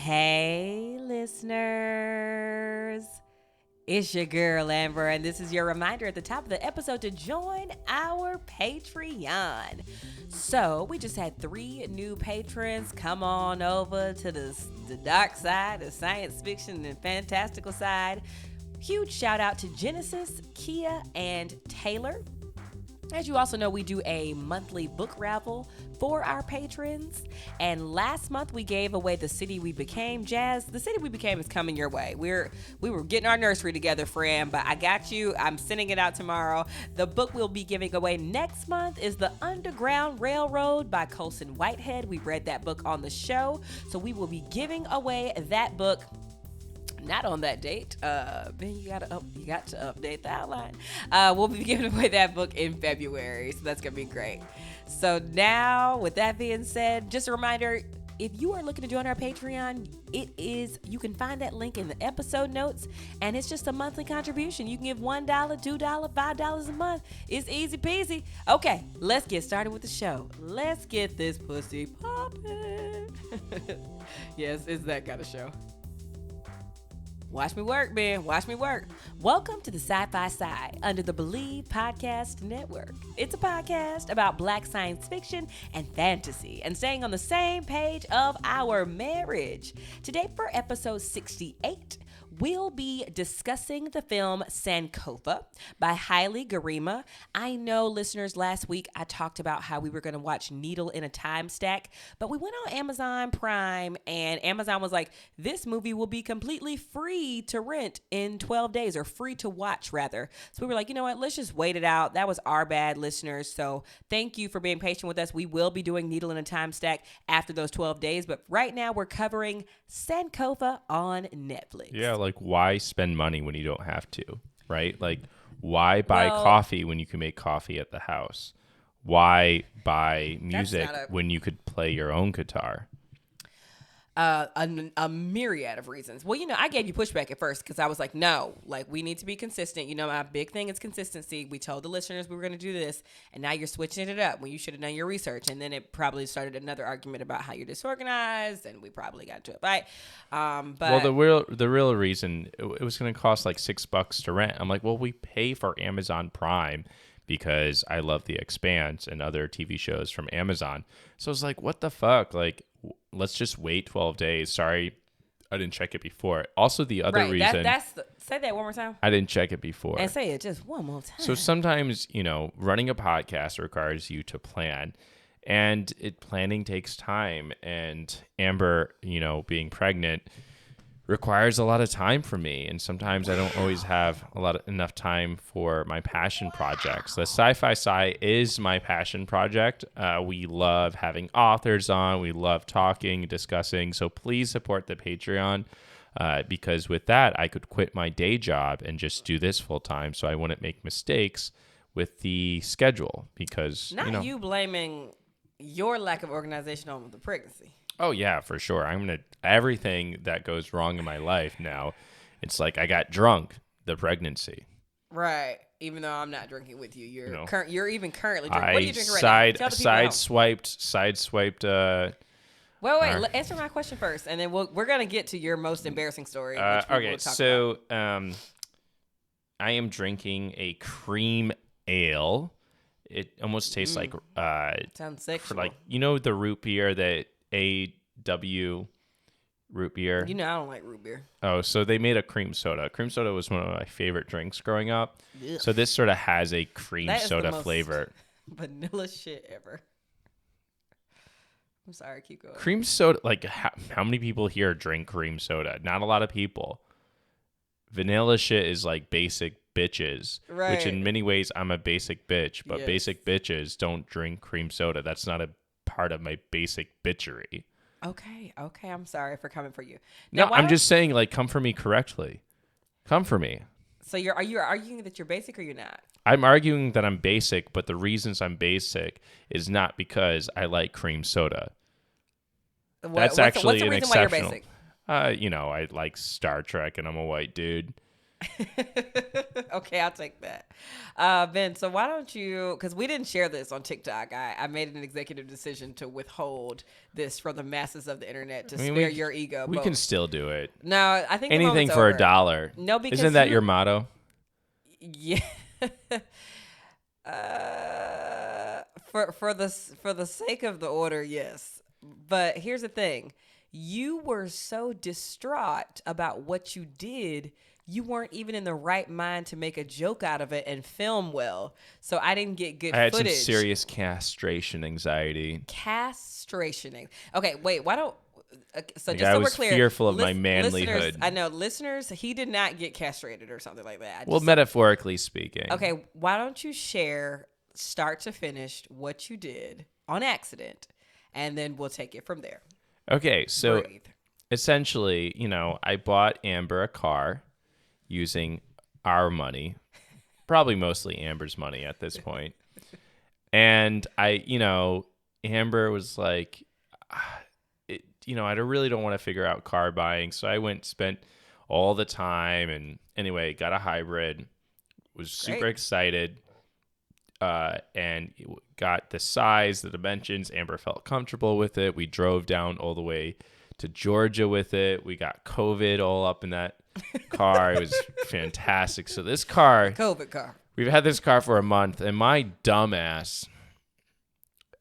Hey, listeners. It's your girl, Amber, and this is your reminder at the top of the episode to join our Patreon. So, we just had 3 new patrons come on over to the dark side, the science fiction and fantastical side. Huge shout out to Genesis, Kia, and Taylor. As you also know, we do a monthly book raffle for our patrons. And last month we gave away The City We Became. Jazz, The City We Became is coming your way. We were getting our nursery together, Fran, but I got you. I'm sending it out tomorrow. The book we'll be giving away next month is The Underground Railroad by Colson Whitehead. We read that book on the show. So we will be giving away that book. Not on that date. Ben, you got to update the outline. We'll be giving away that book in February, so that's gonna be great. So now, with that being said, just a reminder: if you are looking to join our Patreon, you can find that link in the episode notes, and it's just a monthly contribution. You can give $1, $2, $5 a month. It's easy peasy. Okay, let's get started with the show. Let's get this pussy poppin'. Yes, it's that kind of show. Watch me work, Ben. Watch me work. Welcome to the Sci-Fi Side under the Believe Podcast Network. It's a podcast about Black science fiction and fantasy and staying on the same page of our marriage. Today for episode 68, we'll be discussing the film Sankofa by Halie Gerima. I know, listeners, last week I talked about how we were going to watch Needle in a Time Stack, but we went on Amazon Prime and Amazon was like, this movie will be completely free to rent in 12 days, or free to watch rather. So we were like, you know what, let's just wait it out. That was our bad, listeners. So thank you for being patient with us. We will be doing Needle in a Time Stack after those 12 days, but right now we're covering Sankofa on Netflix. Yeah, like why spend money when you don't have to, right? Like why buy coffee when you can make coffee at the house? Why buy music when you could play your own guitar? A myriad of reasons. Well, I gave you pushback at first because I was like, no, like we need to be consistent. My big thing is consistency. We told the listeners we were going to do this, and now you're switching it up when you should have done your research. And then it probably started another argument about how you're disorganized, and we probably got into a fight. But the real reason it was going to cost like $6 to rent. I'm like, well, we pay for Amazon Prime because I love The Expanse and other TV shows from Amazon. So I was like, what the fuck? Like, let's just wait 12 days. Sorry, I didn't check it before. Also, the other reason... say that one more time. I didn't check it before. And say it just one more time. So sometimes, running a podcast requires you to plan. And planning takes time. And Amber, being pregnant requires a lot of time for me, and sometimes I don't always have enough time for my passion projects. The Sci-Fi Sci is my passion project. We love having authors on. We love talking, discussing. So please support the Patreon because with that, I could quit my day job and just do this full time, so I wouldn't make mistakes with the schedule. Because not you blaming your lack of organization on the pregnancy. Oh, yeah, for sure. Everything that goes wrong in my life now, it's like I got drunk, the pregnancy. Right. Even though I'm not drinking with you. You're even currently drinking. What are you drinking right now? Sideswiped. Wait. Answer my question first, and then we're going to get to your most embarrassing story. Okay, so I am drinking a cream ale. It almost tastes like... sounds sexual. For the root beer that... AW root beer. I don't like root beer. Oh, so they made a cream soda. Cream soda was one of my favorite drinks growing up. Ugh. So this sort of has a cream soda flavor. Vanilla shit ever. I'm sorry, keep going. Cream soda, like how many people here drink cream soda? Not a lot of people. Vanilla shit is like basic bitches, right. Which in many ways I'm a basic bitch, but yes. Basic bitches don't drink cream soda. That's not a part of my basic bitchery. Okay, I'm sorry for coming for you. Now, I'm just saying, like, come for me correctly. Come for me. So are you arguing that you're basic or you're not? I'm arguing that I'm basic, but the reasons I'm basic is not because I like cream soda. That's actually what's the an reason exceptional. Why you're basic? I like Star Trek and I'm a white dude. Okay, I'll take that. Ben, so why don't you, because we didn't share this on TikTok. I made an executive decision to withhold this from the masses of the internet to I mean, spare your ego. we can still do it. No, I think the Anything moment's for over. $1. No, because isn't that your motto? Yeah. For the sake of the order, yes. But here's the thing. You were so distraught about what you did, you weren't even in the right mind to make a joke out of it and film well. So I didn't get good I had footage. some serious castration anxiety. Castration. Okay, wait, why don't so Like, just I so we're was clear, fearful of my listeners, manlyhood. I know listeners, he did not get castrated or something like that. Well, metaphorically speaking. Okay, why don't you share start to finish what you did on accident, and then we'll take it from there. Okay, so Breathe. essentially, I bought Amber a car using our money, probably mostly Amber's money at this point. And Amber was like, I really don't want to figure out car buying. So I went and spent all the time. And anyway, got a hybrid, was super excited, and got the size, the dimensions. Amber felt comfortable with it. We drove down all the way to Georgia with it. We got COVID all up in that car. It was fantastic. So this car, COVID car. we've had this car for a month, and my dumbass,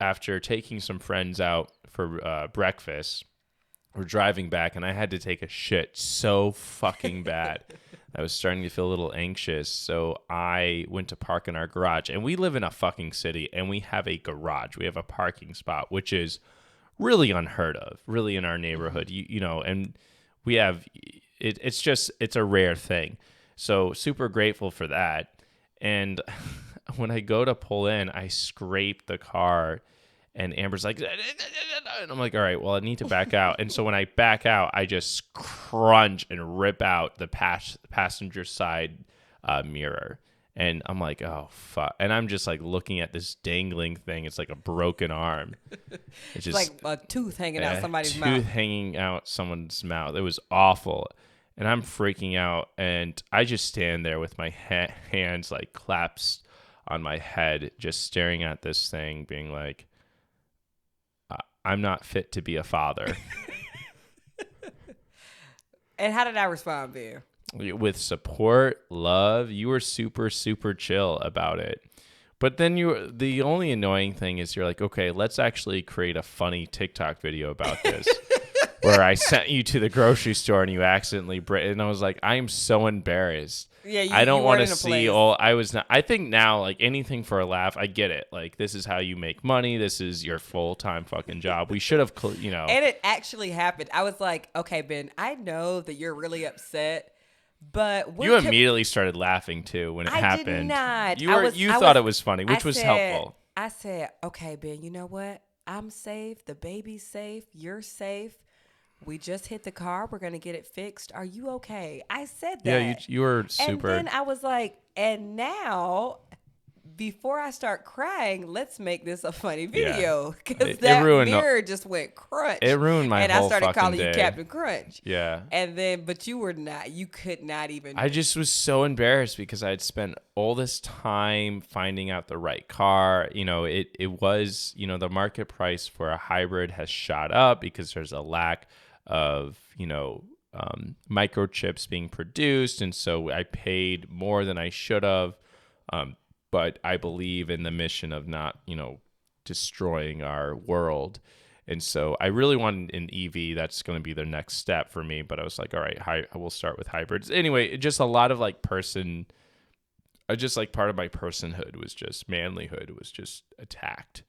after taking some friends out for breakfast, we're driving back, and I had to take a shit so fucking bad. I was starting to feel a little anxious, so I went to park in our garage. And we live in a fucking city, and we have a garage. We have a parking spot, which is really unheard of, really in our neighborhood. And we have it's a rare thing. So super grateful for that. And when I go to pull in, I scrape the car, and Amber's like, and I'm like, all right, well, I need to back out. And so when I back out, I just crunch and rip out the passenger side mirror. And I'm like, oh, fuck. And I'm just like looking at this dangling thing. It's like a broken arm. It's just like a tooth hanging out somebody's tooth mouth. hanging out someone's mouth. It was awful. And I'm freaking out. And I just stand there with my hands like clasped on my head, just staring at this thing, being like, I'm not fit to be a father. And how did I respond, Ben? With support, love. You were super, super chill about it. But then the only annoying thing is you're like, okay, let's actually create a funny TikTok video about this. Where I sent you to the grocery store and you accidentally and I was like, I am so embarrassed. Yeah, I don't want to see all. I think now, like, anything for a laugh. I get it. Like, this is how you make money. This is your full-time fucking job. We should have, And it actually happened. I was like, okay, Ben, I know that you're really upset, but you immediately started laughing too when it happened. I did not. You thought it was funny, which was helpful. I said, okay, Ben, you know what? I'm safe. The baby's safe. You're safe. We just hit the car. We're going to get it fixed. Are you okay? I said that. Yeah, you were super. And then I was like, and now, before I start crying, let's make this a funny video. Because that mirror just went crunch. It ruined my whole fucking day. And I started calling you Captain Crunch. Yeah. And then, but you could not even. I just was so embarrassed because I'd spent all this time finding out the right car. It was, the market price for a hybrid has shot up because there's a lack of microchips being produced, and so I paid more than I should have, but I believe in the mission of not destroying our world, and so I really wanted an EV. That's going to be the next step for me, but I was like, all right, I will start with hybrids anyway. Just a lot of part of my personhood was just manlyhood was just attacked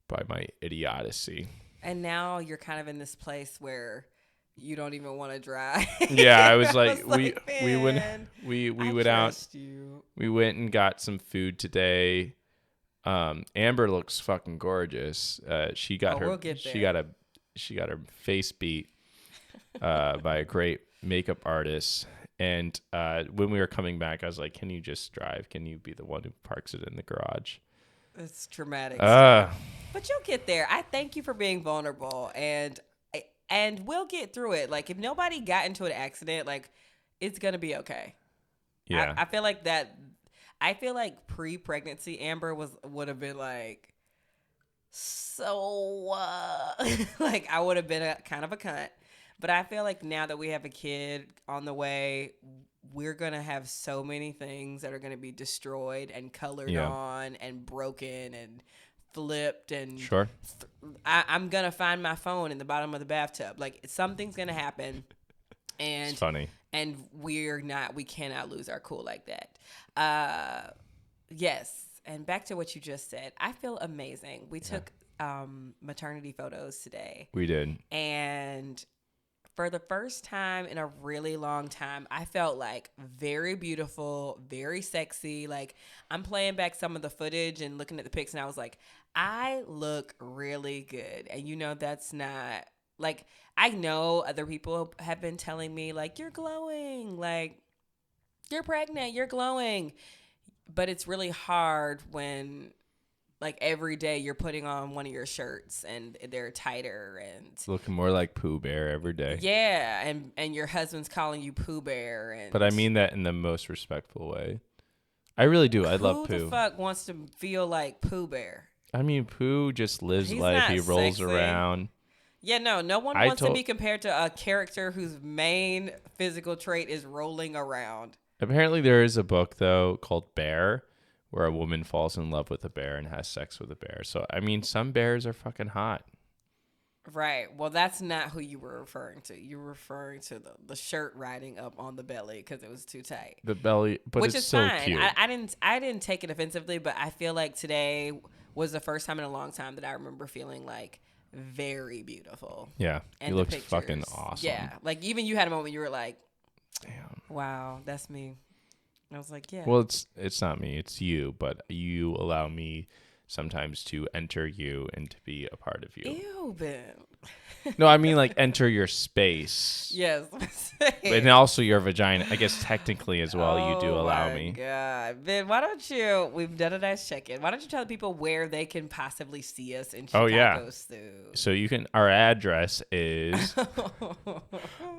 by my idiocy. And now you're kind of in this place where you don't even want to drive. Yeah, I was like, we went out. We went and got some food today. Amber looks fucking gorgeous. She got her face beat by a great makeup artist. And when we were coming back, I was like, can you just drive? Can you be the one who parks it in the garage? It's traumatic. But you'll get there. I thank you for being vulnerable, and we'll get through it. Like, if nobody got into an accident, like, it's gonna be okay. Yeah. I feel like that. I feel like pre-pregnancy Amber would have been like, so like I would have been a kind of a cunt. But I feel like now that we have a kid on the way, we're gonna have so many things that are gonna be destroyed and colored Yeah. on and broken and flipped and Sure. I'm gonna find my phone in the bottom of the bathtub. Like something's gonna happen, It's and funny. we cannot lose our cool like that. Yes, and back to what you just said, I feel amazing. We took maternity photos today, We did. and for the first time in a really long time, I felt like very beautiful, very sexy. Like I'm playing back some of the footage and looking at the pics, and I was like, I look really good. And that's not like, I know other people have been telling me like, you're glowing, like you're pregnant, you're glowing. But it's really hard when like every day you're putting on one of your shirts and they're tighter and It's looking more like Pooh Bear every day. yeah, and your husband's calling you Pooh Bear, and But I mean that in the most respectful way. I really do. I love who Pooh. the fuck wants to feel like Pooh Bear? I mean, Pooh just lives He's life. not He rolls sexy. around. Yeah, no one wants to be compared to a character whose main physical trait is rolling around. Apparently, there is a book though called Bear, where a woman falls in love with a bear and has sex with a bear. So I mean, some bears are fucking hot. Right. Well, that's not who you were referring to. You were referring to the shirt riding up on the belly because it was too tight. The belly, but Which it's is so fine. cute. I didn't take it offensively, but I feel like today was the first time in a long time that I remember feeling like very beautiful. Yeah, And you the looked pictures. fucking awesome. Yeah, like even you had a moment you were like, Damn. "Wow, that's me." I was like, "Yeah." Well, it's not me, it's you, but you allow me sometimes to enter you and to be a part of you. Ew, Ben. No, I mean like enter your space. Yes. And also your vagina. I guess technically as well, you do allow me. God, Ben, why don't you? We've done a nice check-in. Why don't you tell the people where they can possibly see us in Chicago? Oh, yeah. So you can. Our address is. So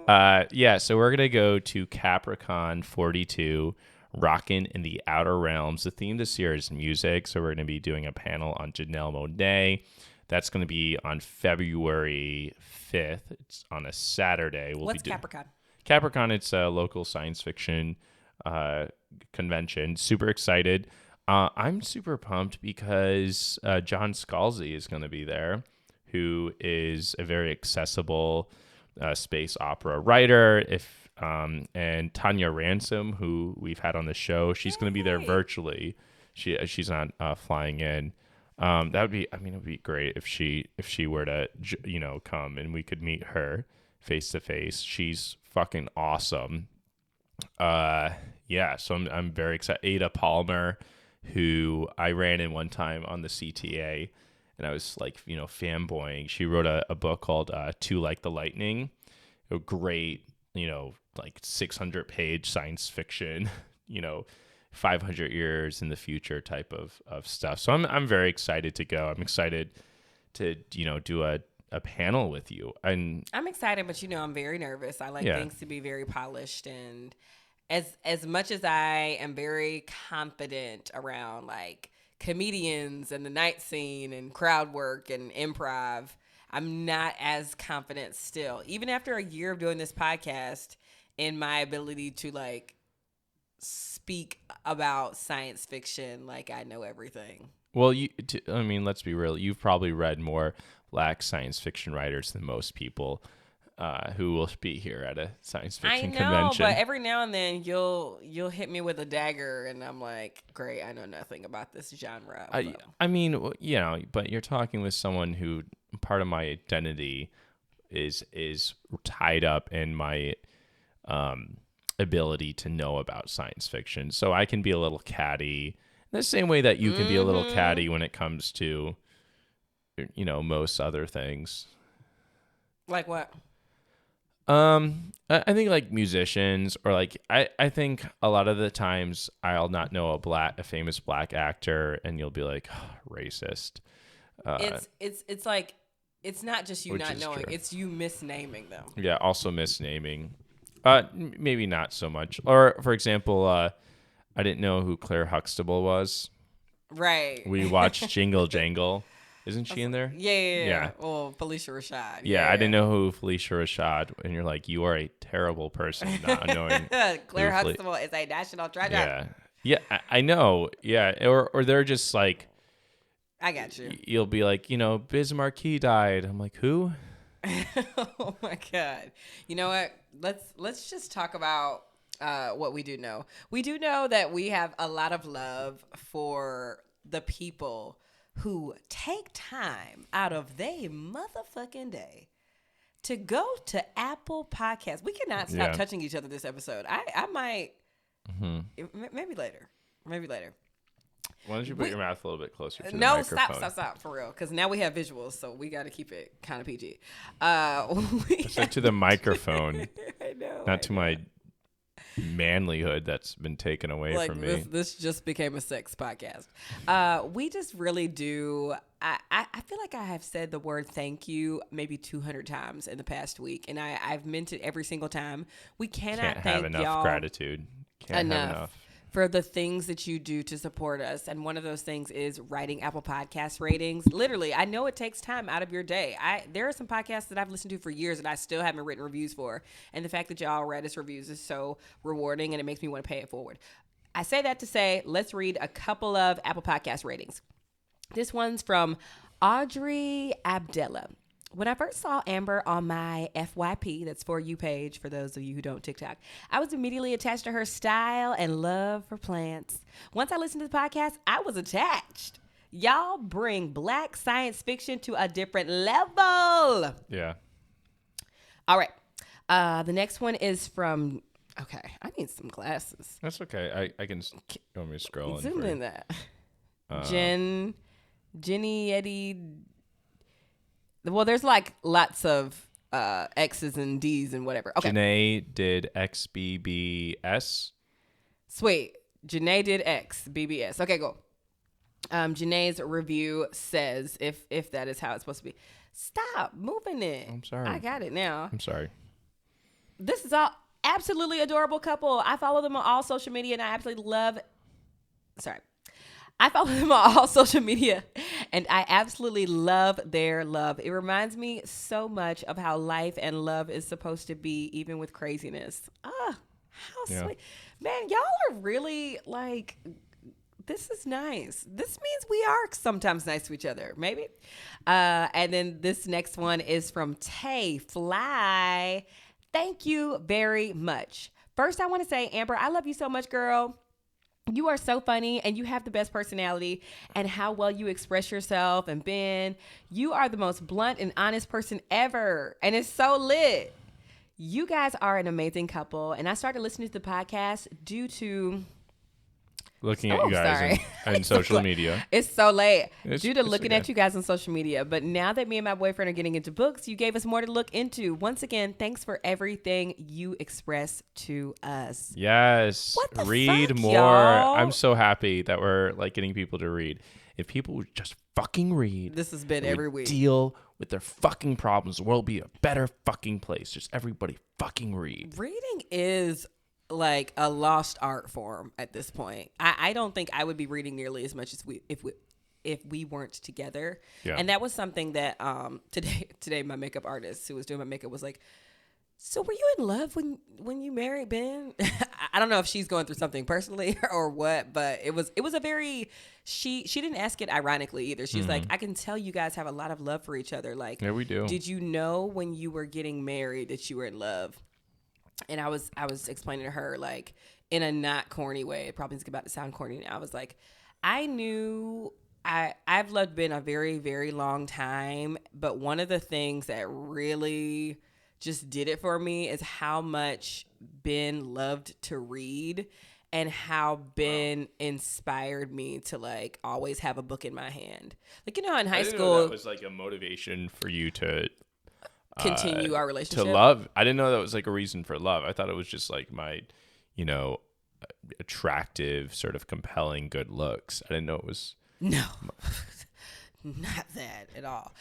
we're gonna go to Capricon 42, Rockin in the Outer Realms. The theme this year is music, so we're gonna be doing a panel on Janelle Monáe. That's going to be on February 5th. It's on a Saturday. What's Capricon? Capricon, it's a local science fiction convention. Super excited. I'm super pumped because John Scalzi is going to be there, who is a very accessible space opera writer. And Tanya Ransom, who we've had on the show, she's going to be there virtually. She's not flying in. That would be, it would be great if she were to, come and we could meet her face to face. She's fucking awesome. So I'm very excited. Ada Palmer, who I ran in one time on the CTA, and I was like, fanboying. She wrote a book called To Like the Lightning. A great, like 600-page science fiction, 500 years in the future type of stuff. So I'm very excited to go. I'm excited to, do a panel with you. And I'm excited, but I'm very nervous. I like things to be very polished, and as much as I am very confident around like comedians and the night scene and crowd work and improv, I'm not as confident still. Even after a year of doing this podcast, in my ability to like speak about science fiction like I know everything. Well, let's be real. You've probably read more Black science fiction writers than most people who will be here at a science fiction convention. But every now and then you'll hit me with a dagger, and I'm like, great, I know nothing about this genre. But you're talking with someone who part of my identity is tied up in my ability to know about science fiction. So I can be a little catty in the same way that you can be a little catty when it comes to, most other things. Like what? I think like musicians, or like, I think a lot of the times I'll not know a famous Black actor and you'll be like, oh, racist. It's like, it's not just you not knowing, true. it's you misnaming them. Yeah. Also misnaming. Maybe not so much. Or for example, I didn't know who Claire Huxtable was. Right. We watched Jingle Jangle. Isn't she in there? Yeah. Well, Felicia Rashad. Yeah, I didn't know who Felicia Rashad, and you're like, you are a terrible person not knowing. Claire Huxtable is a national treasure. Yeah, I know. Yeah, or they're just like, I got you. You'll be like, Biz Marquis died. I'm like, who? Oh my God. You know what? Let's just talk about what we do know. We do know that we have a lot of love for the people who take time out of their motherfucking day to go to Apple Podcasts. We cannot stop touching each other this episode. I might, maybe later. Why don't you put your mouth a little bit closer to the microphone? No, stop, for real. Because now we have visuals, so we got to keep it kind of PG. I said to the microphone, I know. not to my manlyhood that's been taken away from me. This just became a sex podcast. We just really do. I feel like I have said the word thank you maybe 200 times in the past week, and I've meant it every single time. We can't have thank enough y'all gratitude. Can't have enough. For the things that you do to support us. And one of those things is writing Apple Podcast ratings. Literally, I know it takes time out of your day. There are some podcasts that I've listened to for years that I still haven't written reviews for. And the fact that y'all read us reviews is so rewarding, and it makes me want to pay it forward. I say that to say, let's read a couple of Apple Podcast ratings. This one's from Audrey Abdella. When I first saw Amber on my FYP, that's For You page, for those of you who don't TikTok, I was immediately attached to her style and love for plants. Once I listened to the podcast, I was attached. Y'all bring Black science fiction to a different level. Yeah. All right. The next one is from, okay, I need some glasses. That's okay. I can, you want me to scroll in? Zoom in that. Jenny Eddie. Well, there's like lots of X's and D's and whatever. Okay. Janae did XBBS. Sweet. Janae did XBBS. Okay, go. Janae's review says, if that is how it's supposed to be. Stop moving it. I'm sorry. I got it now. I'm sorry. This is all absolutely adorable couple. I follow them on all social media, and I absolutely love. Sorry. I follow them on all social media, and I absolutely love their love. It reminds me so much of how life and love is supposed to be, even with craziness. How sweet. Man, y'all are really like, this is nice. This means we are sometimes nice to each other, maybe. And then this next one is from Tay Fly. Thank you very much. First, I want to say, Amber, I love you so much, girl. You are so funny, and you have the best personality, and how well you express yourself. And Ben, you are the most blunt and honest person ever, and it's so lit. You guys are an amazing couple, and I started listening to the podcast due to looking at you guys on social media. It's so late. Due to looking at you guys on social media. But now that me and my boyfriend are getting into books, you gave us more to look into. Once again, thanks for everything you express to us. Yes. Read fuck, more. Y'all? I'm so happy that we're like getting people to read. If people would just fucking read. This has been every week. Deal with their fucking problems. The world would be a better fucking place. Just everybody fucking read. Reading is like a lost art form at this point. I don't think I would be reading nearly as much as if we weren't together. Yeah. And that was something that today my makeup artist who was doing my makeup was like, so were you in love when you married Ben? I don't know if she's going through something personally or what, but it was a very, she didn't ask it ironically either. She's like, I can tell you guys have a lot of love for each other. Like, yeah, we do. Did you know when you were getting married that you were in love? And I was explaining to her, like, in a not corny way. It probably is about to sound corny now. I was like, I knew I've loved Ben a very, very long time. But one of the things that really just did it for me is how much Ben loved to read and how Ben inspired me to, like, always have a book in my hand. Like, you know, in high school, that was like a motivation for you to continue our relationship. To love. I didn't know that was like a reason for love. I thought it was just like my, attractive, sort of compelling good looks. I didn't know it was. No, not that at all.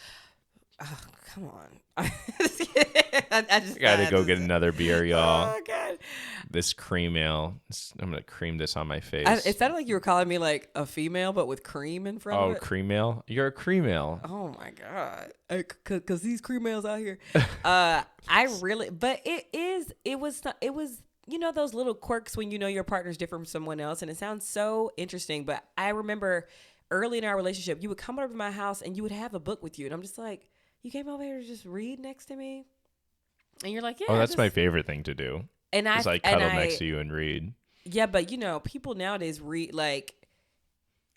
Oh, come on. I just gotta go get another beer, y'all. Oh, God. this cream ale. I'm gonna cream this on my face. It sounded like you were calling me like a female, but with cream in front of it. Cream ale. You're a cream ale. Oh my god! Because these cream ales out here, but it was those little quirks when your partner's different from someone else, and it sounds so interesting. But I remember early in our relationship, you would come over to my house and you would have a book with you, and I'm just like, you came over here to just read next to me, and you're like, yeah. Oh, that's my favorite thing to do. And I cuddle next to you and read. Yeah, but people nowadays read like.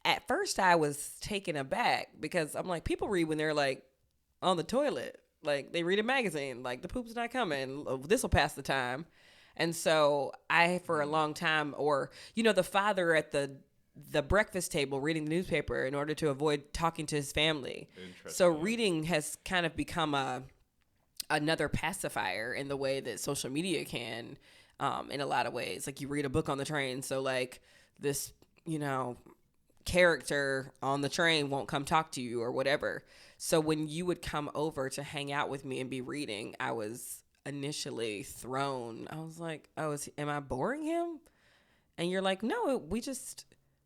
At first, I was taken aback because I'm like, people read when they're like on the toilet, like they read a magazine, like the poop's not coming, this will pass the time. And so I, for a long time, or the father at the breakfast table reading the newspaper in order to avoid talking to his family. So reading has kind of become another pacifier in the way that social media can, in a lot of ways. Like you read a book on the train, so like this, character on the train won't come talk to you or whatever. So when you would come over to hang out with me and be reading, I was initially thrown. I was like, am I boring him? And you're like, no,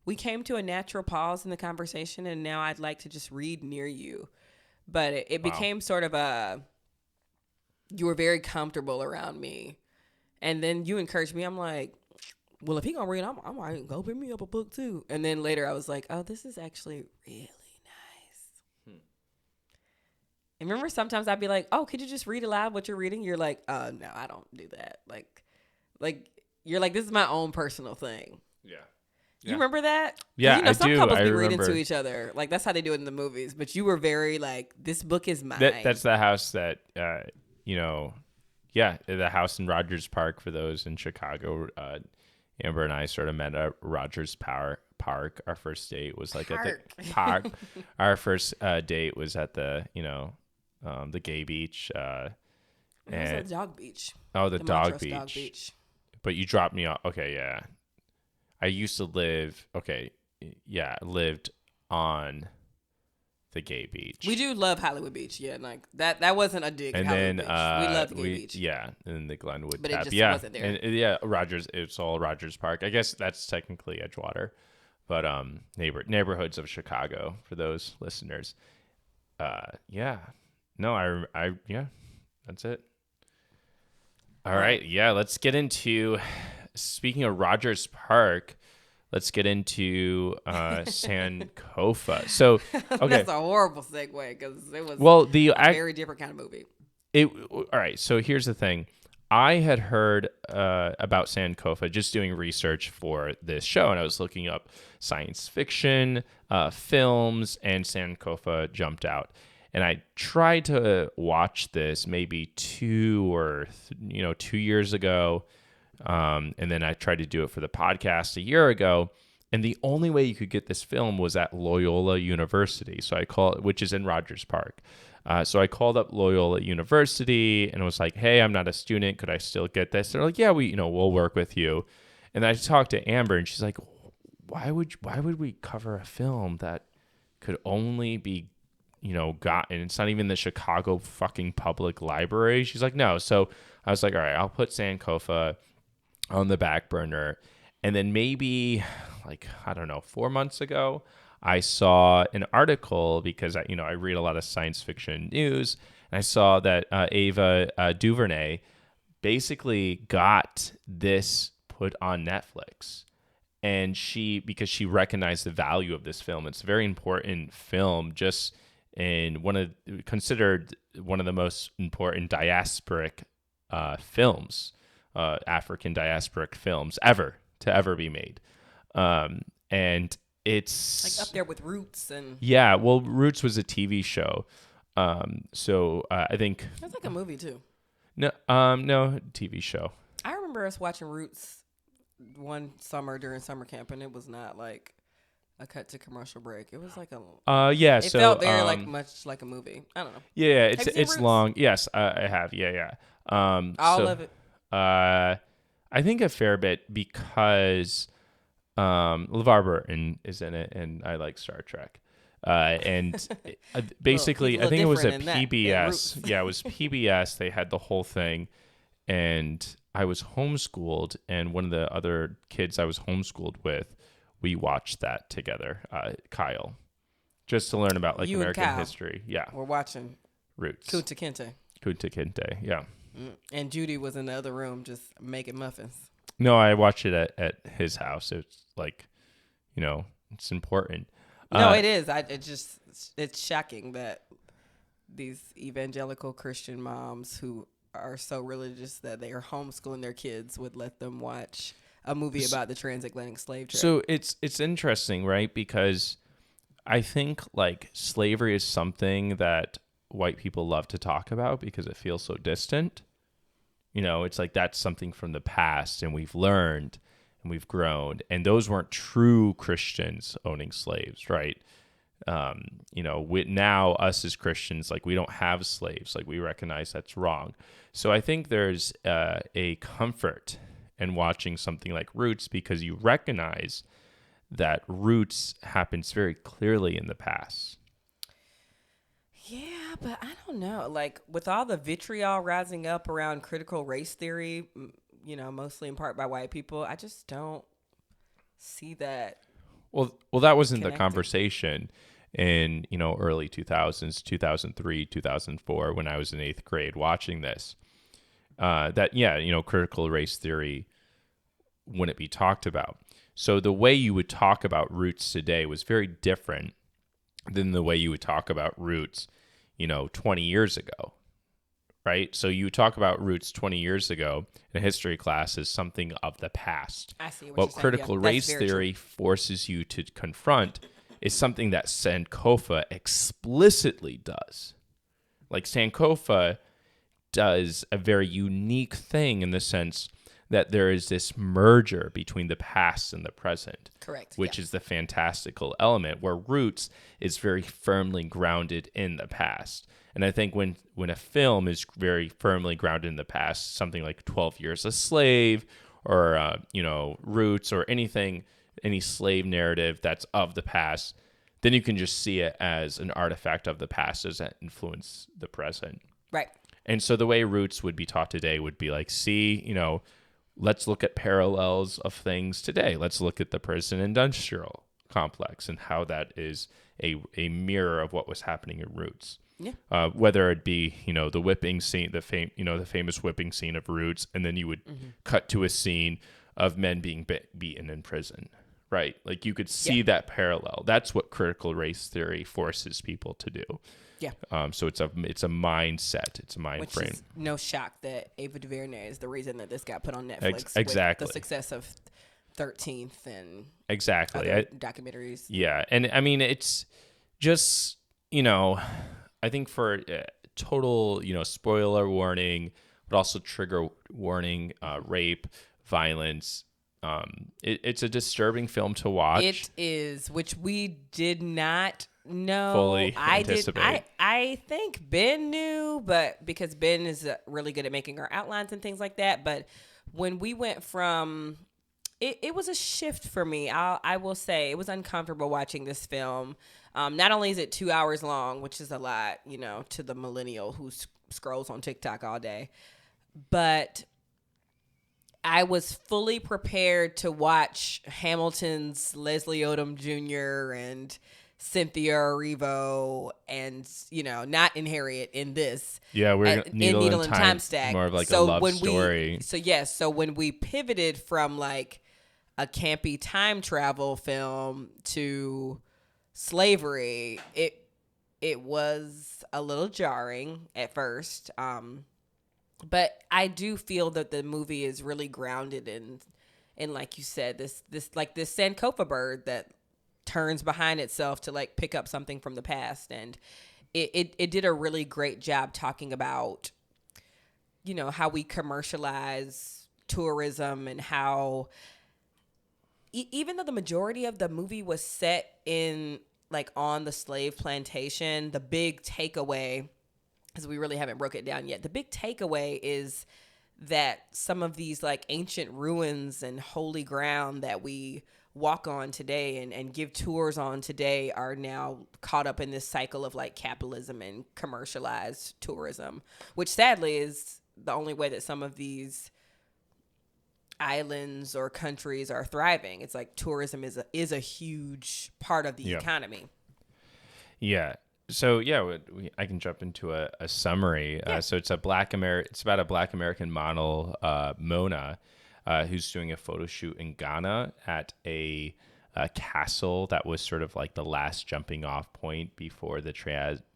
we came to a natural pause in the conversation, and now I'd like to just read near you. But it became sort of you were very comfortable around me. And then you encouraged me. I'm like, well, if he gonna read, I might go pick me up a book too. And then later I was like, oh, this is actually really nice. And remember, sometimes I'd be like, oh, could you just read aloud what you're reading? You're like, no, I don't do that. Like you're like, this is my own personal thing. Yeah. You remember that? Yeah, some I do. couples I be remember. reading to each other. Like that's how they do it in the movies. But you were very like, this book is mine. That's the house that the house in Rogers Park for those in Chicago. Amber and I sort of met at Rogers Park. Our first date was like at the park. Our first date was at the the gay beach. And the dog beach. Oh, the dog beach. beach. Dog beach. But you dropped me off. Okay, yeah. I used to live. Okay, yeah, lived on the gay beach. We do love Hollywood Beach, yeah. Like that wasn't a dig. And at Hollywood Beach. We love the gay beach. Yeah, and the Glenwood. But Tap. It just wasn't there. And Rogers. It's all Rogers Park. I guess that's technically Edgewater, but neighborhoods of Chicago for those listeners. Yeah. No, I that's it. All right. Yeah, let's get into. Speaking of Rogers Park. Let's get into Sankofa. So, okay. That's a horrible segue because it was a very different kind of movie. All right. So here's the thing. I had heard about Sankofa just doing research for this show, and I was looking up science fiction films, and Sankofa jumped out. And I tried to watch this maybe 2 years ago. And then I tried to do it for the podcast a year ago. And the only way you could get this film was at Loyola University. So which is in Rogers Park. So I called up Loyola University and was like, hey, I'm not a student. Could I still get this? They're like, yeah, we'll work with you. And I talked to Amber and she's like, why would we cover a film that could only be, gotten? It's not even the Chicago fucking public library. She's like, no. So I was like, all right, I'll put Sankofa on the back burner. And then maybe 4 months ago, I saw an article because I read a lot of science fiction news, and I saw that Ava DuVernay basically got this put on Netflix. And because she recognized the value of this film. It's a very important film, just considered one of the most important diasporic films, African diasporic films to ever be made. And it's like up there with Roots and Roots was a TV show. So I think that's like a movie too. No, TV show. I remember us watching Roots one summer during summer camp, and it was not like a cut to commercial break. It was like it felt very much like a movie. I don't know. Yeah, it's long. Yes, I have. Yeah. All of it. I think a fair bit because LeVar Burton is in it, and I like Star Trek. And basically, I think it was a PBS. Yeah, it was PBS. They had the whole thing, and I was homeschooled, and one of the other kids I was homeschooled with, we watched that together, Kyle, just to learn about like You and American Kyle history. Yeah. We're watching Roots. Kunta Kinte. Kunta Kinte. Yeah. And Judy was in the other room just making muffins. No, I watched it at his house. It's like, it's important. No, it is. It's shocking that these evangelical Christian moms who are so religious that they are homeschooling their kids would let them watch a movie about the transatlantic slave trade. So it's interesting, right? Because I think like slavery is something that white people love to talk about because it feels so distant. It's like that's something from the past, and we've learned and we've grown. And those weren't true Christians owning slaves, right? Now us as Christians, like we don't have slaves, like we recognize that's wrong. So I think there's a comfort in watching something like Roots because you recognize that Roots happens very clearly in the past. Yeah, but I don't know. Like with all the vitriol rising up around critical race theory, mostly in part by white people, I just don't see that. Well, that wasn't the conversation in, early 2000s, 2003, 2004, when I was in 8th grade watching this. Critical race theory wouldn't be talked about. So the way you would talk about Roots today was very different than the way you would talk about Roots, 20 years ago, right? So you talk about Roots 20 years ago in a history class as something of the past. I see what critical race theory forces you to confront is something that Sankofa explicitly does. Like Sankofa does a very unique thing in the sense that there is this merger between the past and the present. Correct. Which is the fantastical element, where Roots is very firmly grounded in the past. And I think when a film is very firmly grounded in the past, something like 12 Years a Slave or, Roots or anything, any slave narrative that's of the past, then you can just see it as an artifact of the past as that influence the present. Right. And so the way Roots would be taught today would be like, let's look at parallels of things today. Let's look at the prison industrial complex and how that is a mirror of what was happening in Roots. Yeah. Whether it be, the whipping scene, the famous whipping scene of Roots, and then you would cut to a scene of men being beaten in prison, right? Like you could see that parallel. That's what critical race theory forces people to do. Yeah. So it's a mindset. It's a mind frame. Which is no shock that Ava Duvernay is the reason that this got put on Netflix. Exactly. With the success of 13th and exactly other documentaries. Yeah, and I mean it's just I think for total spoiler warning, but also trigger warning, rape, violence. It's a disturbing film to watch. It is, which we did not know. Fully anticipate. I think Ben knew, but because Ben is really good at making our outlines and things like that. But when we went from, it was a shift for me. I will say it was uncomfortable watching this film. Not only is it 2 hours long, which is a lot, to the millennial who scrolls on TikTok all day, but I was fully prepared to watch Hamilton's Leslie Odom Jr. and Cynthia Erivo and, not in Harriet in this. Yeah, we're Needle and Time Stack. More of like a love story. So when we pivoted from like a campy time travel film to slavery, it was a little jarring at first. But I do feel that the movie is really grounded in like you said, this Sankofa bird that turns behind itself to like pick up something from the past. And it did a really great job talking about, how we commercialize tourism and how even though the majority of the movie was set in like on the slave plantation, the big takeaway, because we really haven't broke it down yet, the big takeaway is that some of these like ancient ruins and holy ground that we walk on today and give tours on today are now caught up in this cycle of like capitalism and commercialized tourism, which sadly is the only way that some of these islands or countries are thriving. It's like tourism is a huge part of the Yeah. economy. Yeah. So yeah, I can jump into a summary. So it's it's about a Black American model, Mona, who's doing a photo shoot in Ghana at a castle that was sort of like the last jumping off point before the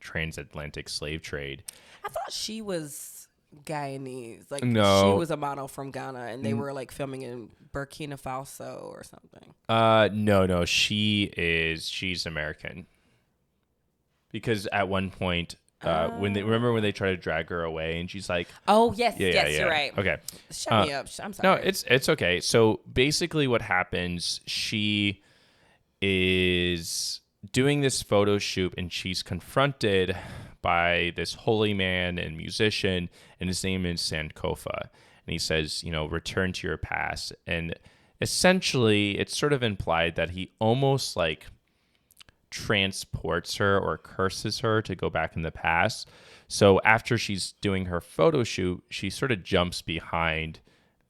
transatlantic slave trade. I thought she was Guyanese. Like she No, was a model from Ghana, and they were like filming in Burkina Faso or something. no, she's American. Because at one point, when they try to drag her away, and she's like, "Oh yes, yeah. you're right." Okay, Shut me up. I'm sorry. no, it's okay. So basically, what happens? She is doing this photo shoot, and she's confronted by this holy man and musician, and his name is Sankofa, and he says, return to your past, and essentially, it's sort of implied that he almost like transports her or curses her to go back in the past. So after she's doing her photo shoot, she sort of jumps behind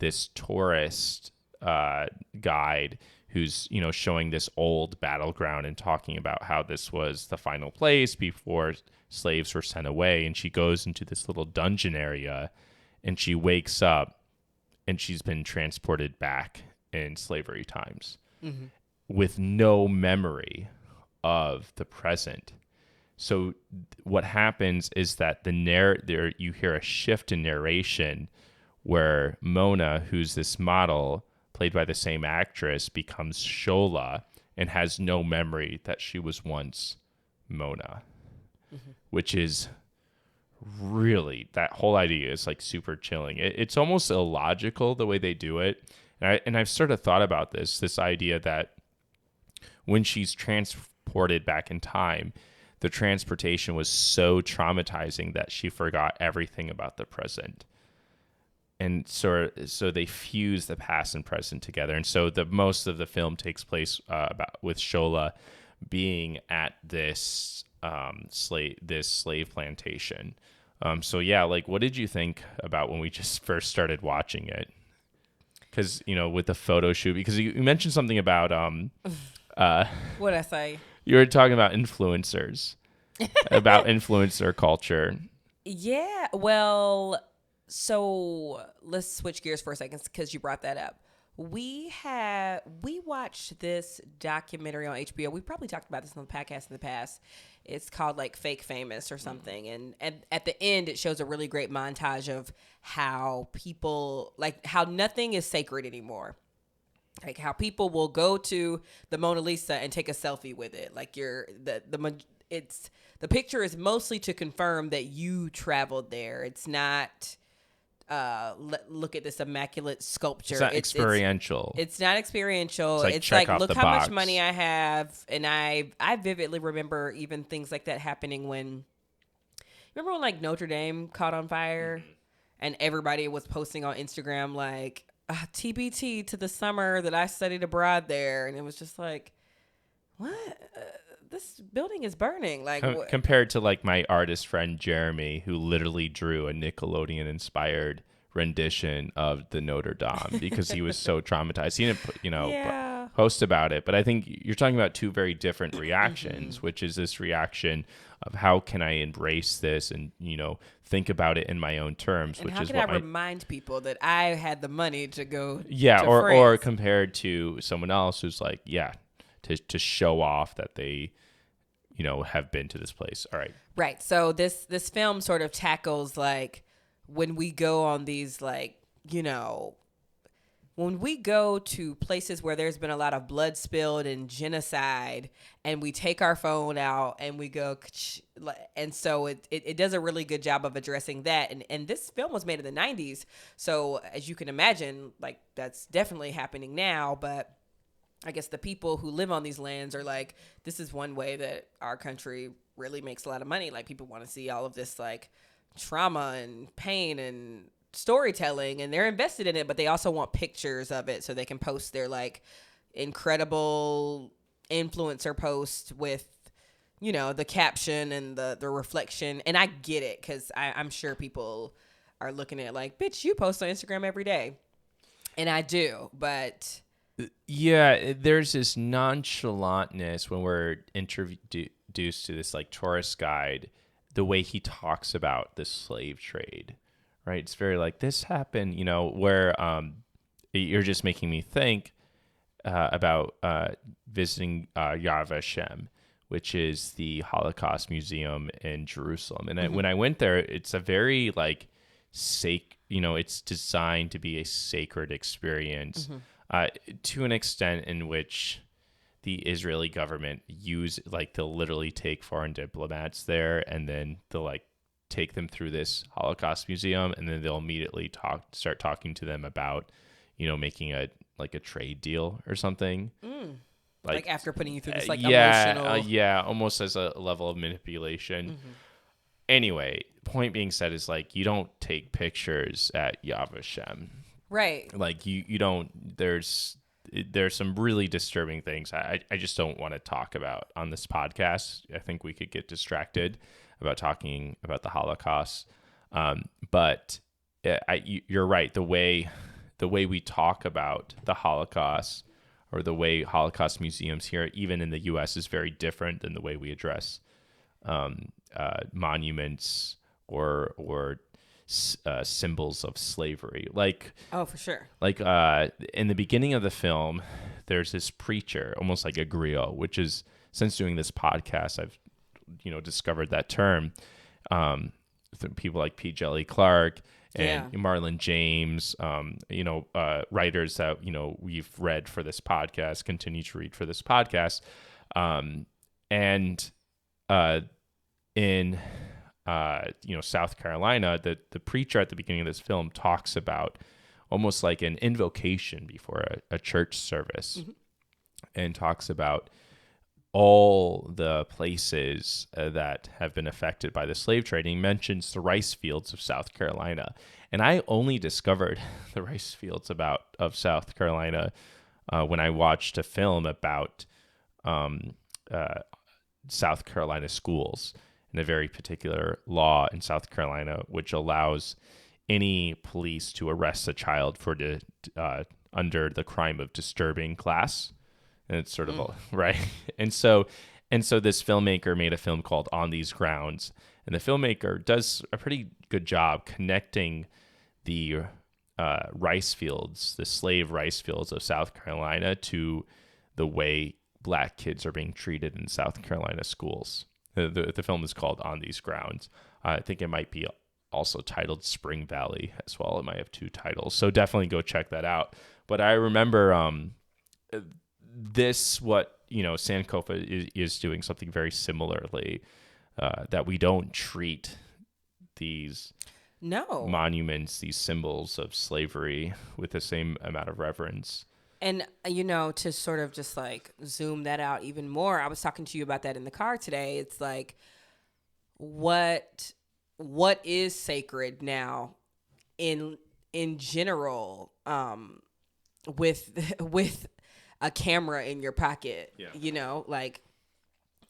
this tourist guide who's showing this old battleground and talking about how this was the final place before slaves were sent away. And she goes into this little dungeon area, and she wakes up, and she's been transported back in slavery times with no memory of the present. So what happens is that there you hear a shift in narration where Mona, who's this model played by the same actress, becomes Shola and has no memory that she was once Mona, which is really, that whole idea is like super chilling. It's almost illogical the way they do it. And I've sort of thought about this idea that when she's transported back in time, the transportation was so traumatizing that she forgot everything about the present. And so they fuse the past and present together. And so most of the film takes place with Shola being at this slave plantation. So yeah, like, what did you think about when we just first started watching it? Because with the photo shoot, because you mentioned something about What'd I say? you were talking about influencers, about influencer culture. Yeah, well, so let's switch gears for a second because you brought that up. We watched this documentary on HBO. We probably talked about this on the podcast in the past. It's called like Fake Famous or something. And at the end, it shows a really great montage of how people, like how nothing is sacred anymore. Like how people will go to the Mona Lisa and take a selfie with it. Like the picture is mostly to confirm that you traveled there. It's not look at this immaculate sculpture. It's not experiential. It's not experiential. It's like look how box. much money I have. And I vividly remember even things like that happening when like Notre Dame caught on fire and everybody was posting on Instagram like TBT to the summer that I studied abroad there. And it was just like, what? This building is burning. Like compared to like my artist friend Jeremy, who literally drew a Nickelodeon inspired rendition of the Notre Dame because he was so traumatized. He didn't, post about it. But I think you're talking about two very different reactions, which is this reaction of how can I embrace this and, think about it in my own terms, and which how is can I remind people that I had the money to go. Yeah. To or compared to someone else who's like, to show off that they, have been to this place. All right. Right. So this film sort of tackles like when we go on these like, when we go to places where there's been a lot of blood spilled and genocide and we take our phone out and we go, and so it does a really good job of addressing that. And this film was made in the 90s. So as you can imagine, like that's definitely happening now, but I guess the people who live on these lands are like, this is one way that our country really makes a lot of money. Like people want to see all of this like trauma and pain and storytelling and they're invested in it, but they also want pictures of it so they can post their like incredible influencer post with, the caption and the reflection. And I get it because I'm sure people are looking at like, bitch, you post on Instagram every day. And I do, but Yeah, there's this nonchalantness when we're introduced to this like tourist guide, the way he talks about the slave trade, right? It's very like this happened, where you're just making me think about visiting Yad Vashem, which is the Holocaust Museum in Jerusalem. And when I went there, it's a very like it's designed to be a sacred experience to an extent in which the Israeli government they'll literally take foreign diplomats there and then they'll like take them through this Holocaust museum and then they'll immediately start talking to them about, making a trade deal or something. like after putting you through this like emotional, emotional, almost as a level of manipulation. Anyway, point being said is like you don't take pictures at Yad Vashem. right? Like you don't. There's some really disturbing things I just don't want to talk about on this podcast. I think we could get distracted about talking about the Holocaust. But you're right. The way we talk about the Holocaust or the way Holocaust museums here, even in the U.S., is very different than the way we address monuments or symbols of slavery. Like, Oh, for sure. like in the beginning of the film, there's this preacher, almost like a griot, which is, since doing this podcast, I've discovered that term. People like P. Jelly Clark and Marlon James, writers that we've read for this podcast, continue to read for this podcast, and in South Carolina, the preacher at the beginning of this film talks about almost like an invocation before a church service, and talks about all the places that have been affected by the slave trading. Mentions the rice fields of South Carolina, and I only discovered the rice fields of South Carolina when I watched a film about South Carolina schools and a very particular law in South Carolina which allows any police to arrest a child for under the crime of disturbing class. And it's sort of right. And so this filmmaker made a film called On These Grounds, and the filmmaker does a pretty good job connecting the rice fields, the slave rice fields of South Carolina, to the way Black kids are being treated in South Carolina schools. The film is called On These Grounds. I think it might be also titled Spring Valley as well. It might have two titles, so definitely go check that out. But I remember Sankofa is doing something very similarly, that we don't treat these monuments, these symbols of slavery, with the same amount of reverence. And, to sort of just like zoom that out even more, I was talking to you about that in the car today. It's like, what is sacred now in general, with a camera in your pocket? Like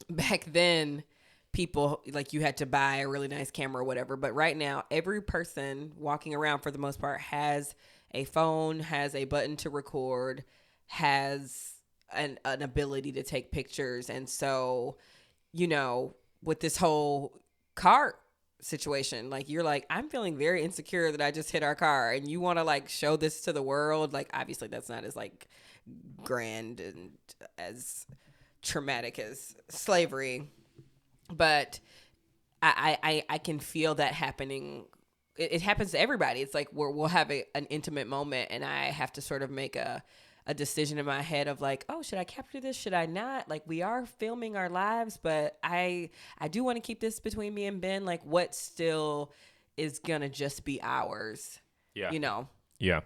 back then people, like, you had to buy a really nice camera or whatever, but right now every person walking around for the most part has a phone, has a button to record, has an ability to take pictures. And so, with this whole car situation, like, you're like, I'm feeling very insecure that I just hit our car, and you want to like show this to the world. Like, obviously that's not as like grand and as traumatic as slavery, but I can feel that happening. It happens to everybody. It's like we'll have an intimate moment, and I have to sort of make a decision in my head of like, oh, should I capture this? Should I not? Like, we are filming our lives, but I do want to keep this between me and Ben. Like, what still is gonna just be ours? Yeah. Yeah.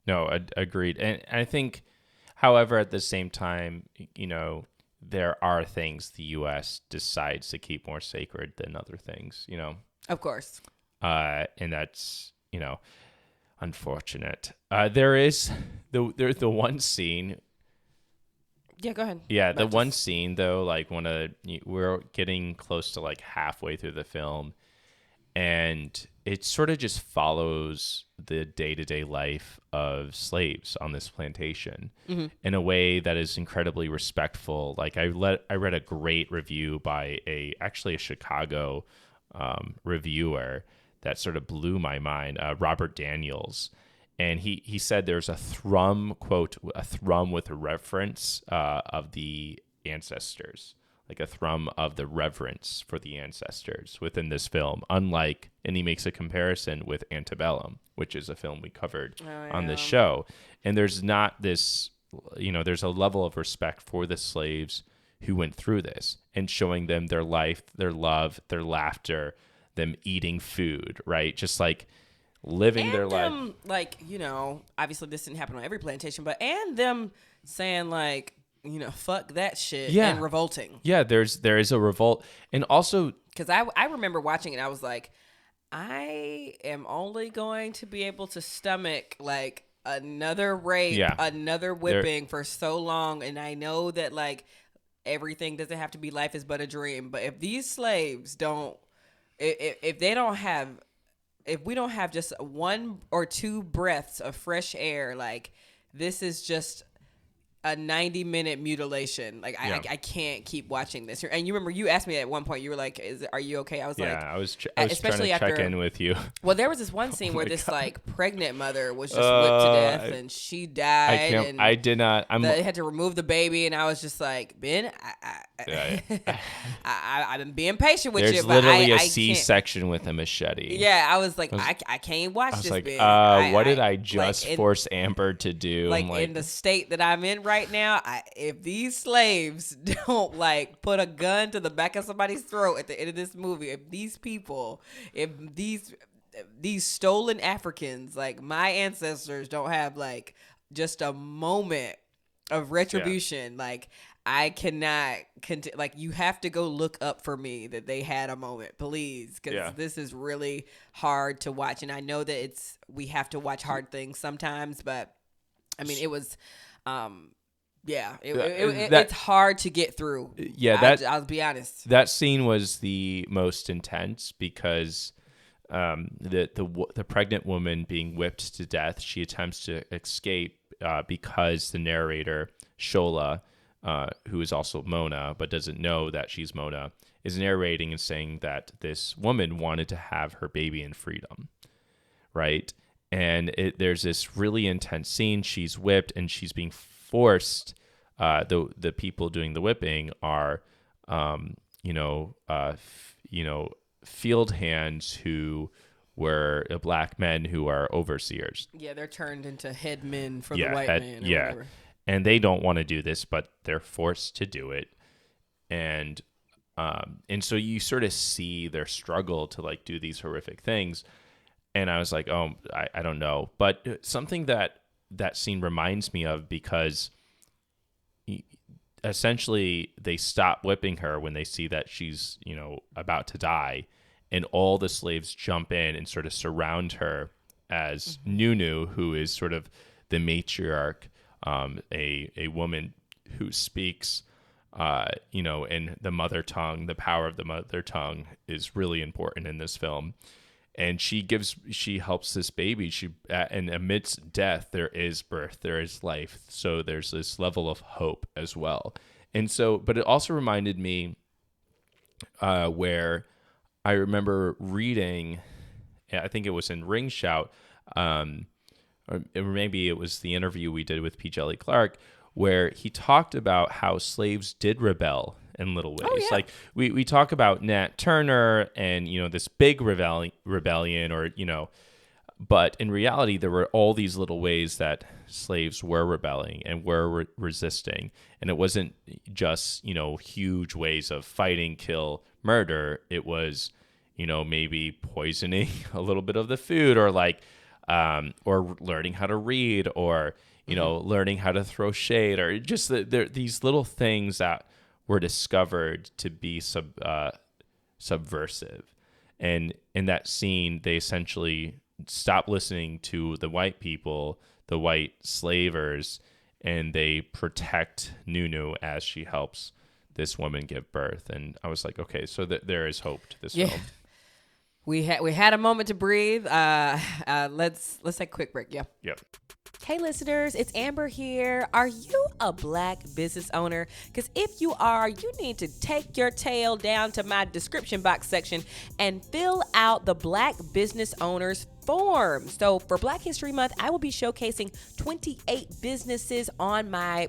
No, agreed. And I think, however, at the same time, there are things the U.S. decides to keep more sacred than other things. Of course. And that's, unfortunate. There is the one scene. Yeah, go ahead. Yeah, the one scene though, like we're getting close to like halfway through the film, and it sort of just follows the day-to-day life of slaves on this plantation in a way that is incredibly respectful. Like I read a great review by actually a Chicago reviewer that sort of blew my mind, Robert Daniels. And he said there's a thrum, quote, a thrum with a reference of the ancestors, like a thrum of the reverence for the ancestors within this film. Unlike, and he makes a comparison with Antebellum, which is a film we covered on this show. And there's not this, there's a level of respect for the slaves who went through this and showing them their life, their love, their laughter, them eating food, right? Just like living and their life. Like, obviously this didn't happen on every plantation, and them saying like, fuck that shit and revolting. Yeah, there is a revolt. And also, because I remember watching it, I was like, I am only going to be able to stomach like another rape, another whipping for so long. And I know that like everything doesn't have to be life is but a dream. But if these slaves don't, if they don't have, if we don't have just 1 or 2 breaths of fresh air, like this is just a 90-minute mutilation. Like I can't keep watching this. And you remember you asked me at one point, you were like, "Are you okay?" I was like, I was especially trying to check in with you. Well, there was this one scene where this like pregnant mother was just whipped to death and she died. I did not. They had to remove the baby, and I was just like, Ben, I've been being patient with you. There's but literally a can't. C-section with a machete. Yeah, I was like, I can't watch this. Like, Ben. what did I just force Amber to do? Like in the state that I'm in right now, if these slaves don't like put a gun to the back of somebody's throat at the end of this movie, if these stolen Africans, like my ancestors, don't have like just a moment of retribution, like I cannot like you have to go look up for me that they had a moment, please, because this is really hard to watch. And I know that we have to watch hard things sometimes, but I mean it was it's hard to get through. I'll be honest. That scene was the most intense because the pregnant woman being whipped to death, she attempts to escape because the narrator Shola, who is also Mona but doesn't know that she's Mona, is narrating and saying that this woman wanted to have her baby in freedom, right? And there's this really intense scene. She's whipped and she's being forced. The people doing the whipping are, field hands who were black men who are overseers. Yeah, they're turned into headmen for the white man. Or whatever. And they don't want to do this, but they're forced to do it. And so you sort of see their struggle to like do these horrific things. And I was like, oh, I don't know. But something that scene reminds me of, because essentially they stop whipping her when they see that she's, about to die. And all the slaves jump in and sort of surround her as Nunu, who is sort of the matriarch, a woman who speaks, in the mother tongue. The power of the mother tongue is really important in this film. And she helps this baby. And amidst death, there is birth, there is life. So there's this level of hope as well. And so, but it also reminded me where I remember reading, I think it was in Ring Shout, or maybe it was the interview we did with P. Jelly Clark, where he talked about how slaves did rebel in little ways. Oh, yeah. Like we talk about Nat Turner and, this big rebellion or, but in reality, there were all these little ways that slaves were rebelling and were resisting. And it wasn't just, huge ways of fighting, kill, murder. It was, maybe poisoning a little bit of the food, or like, or learning how to read, or, learning how to throw shade, or just these little things that were discovered to be subversive. And in that scene, they essentially stop listening to the white people, the white slavers, and they protect Nunu as she helps this woman give birth. And I was like, okay, so there is hope to this film. We had a moment to breathe. Let's take a quick break. Yeah. Yep. Hey listeners, it's Amber here. Are you a Black business owner? Because if you are, you need to take your tail down to my description box section and fill out the Black business owners form. So for Black History Month, I will be showcasing 28 businesses on my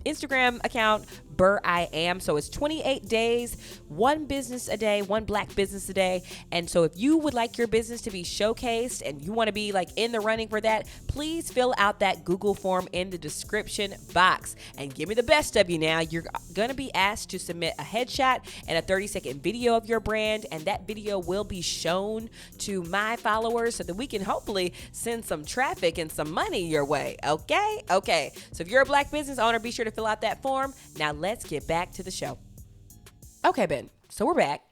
Instagram account, Burr I Am. So it's 28 days, one business a day, one Black business a day. And so if you would like your business to be showcased and you want to be like in the running for that, please fill out that Google form in the description box and give me the best of you now. You're going to be asked to submit a headshot and a 30-second video of your brand. And that video will be shown to my followers so that we can hopefully send some traffic and some money your way. Okay. So if you're a Black business owner, be sure to fill out that form. Now let's get back to the show. Okay, Ben. So we're back.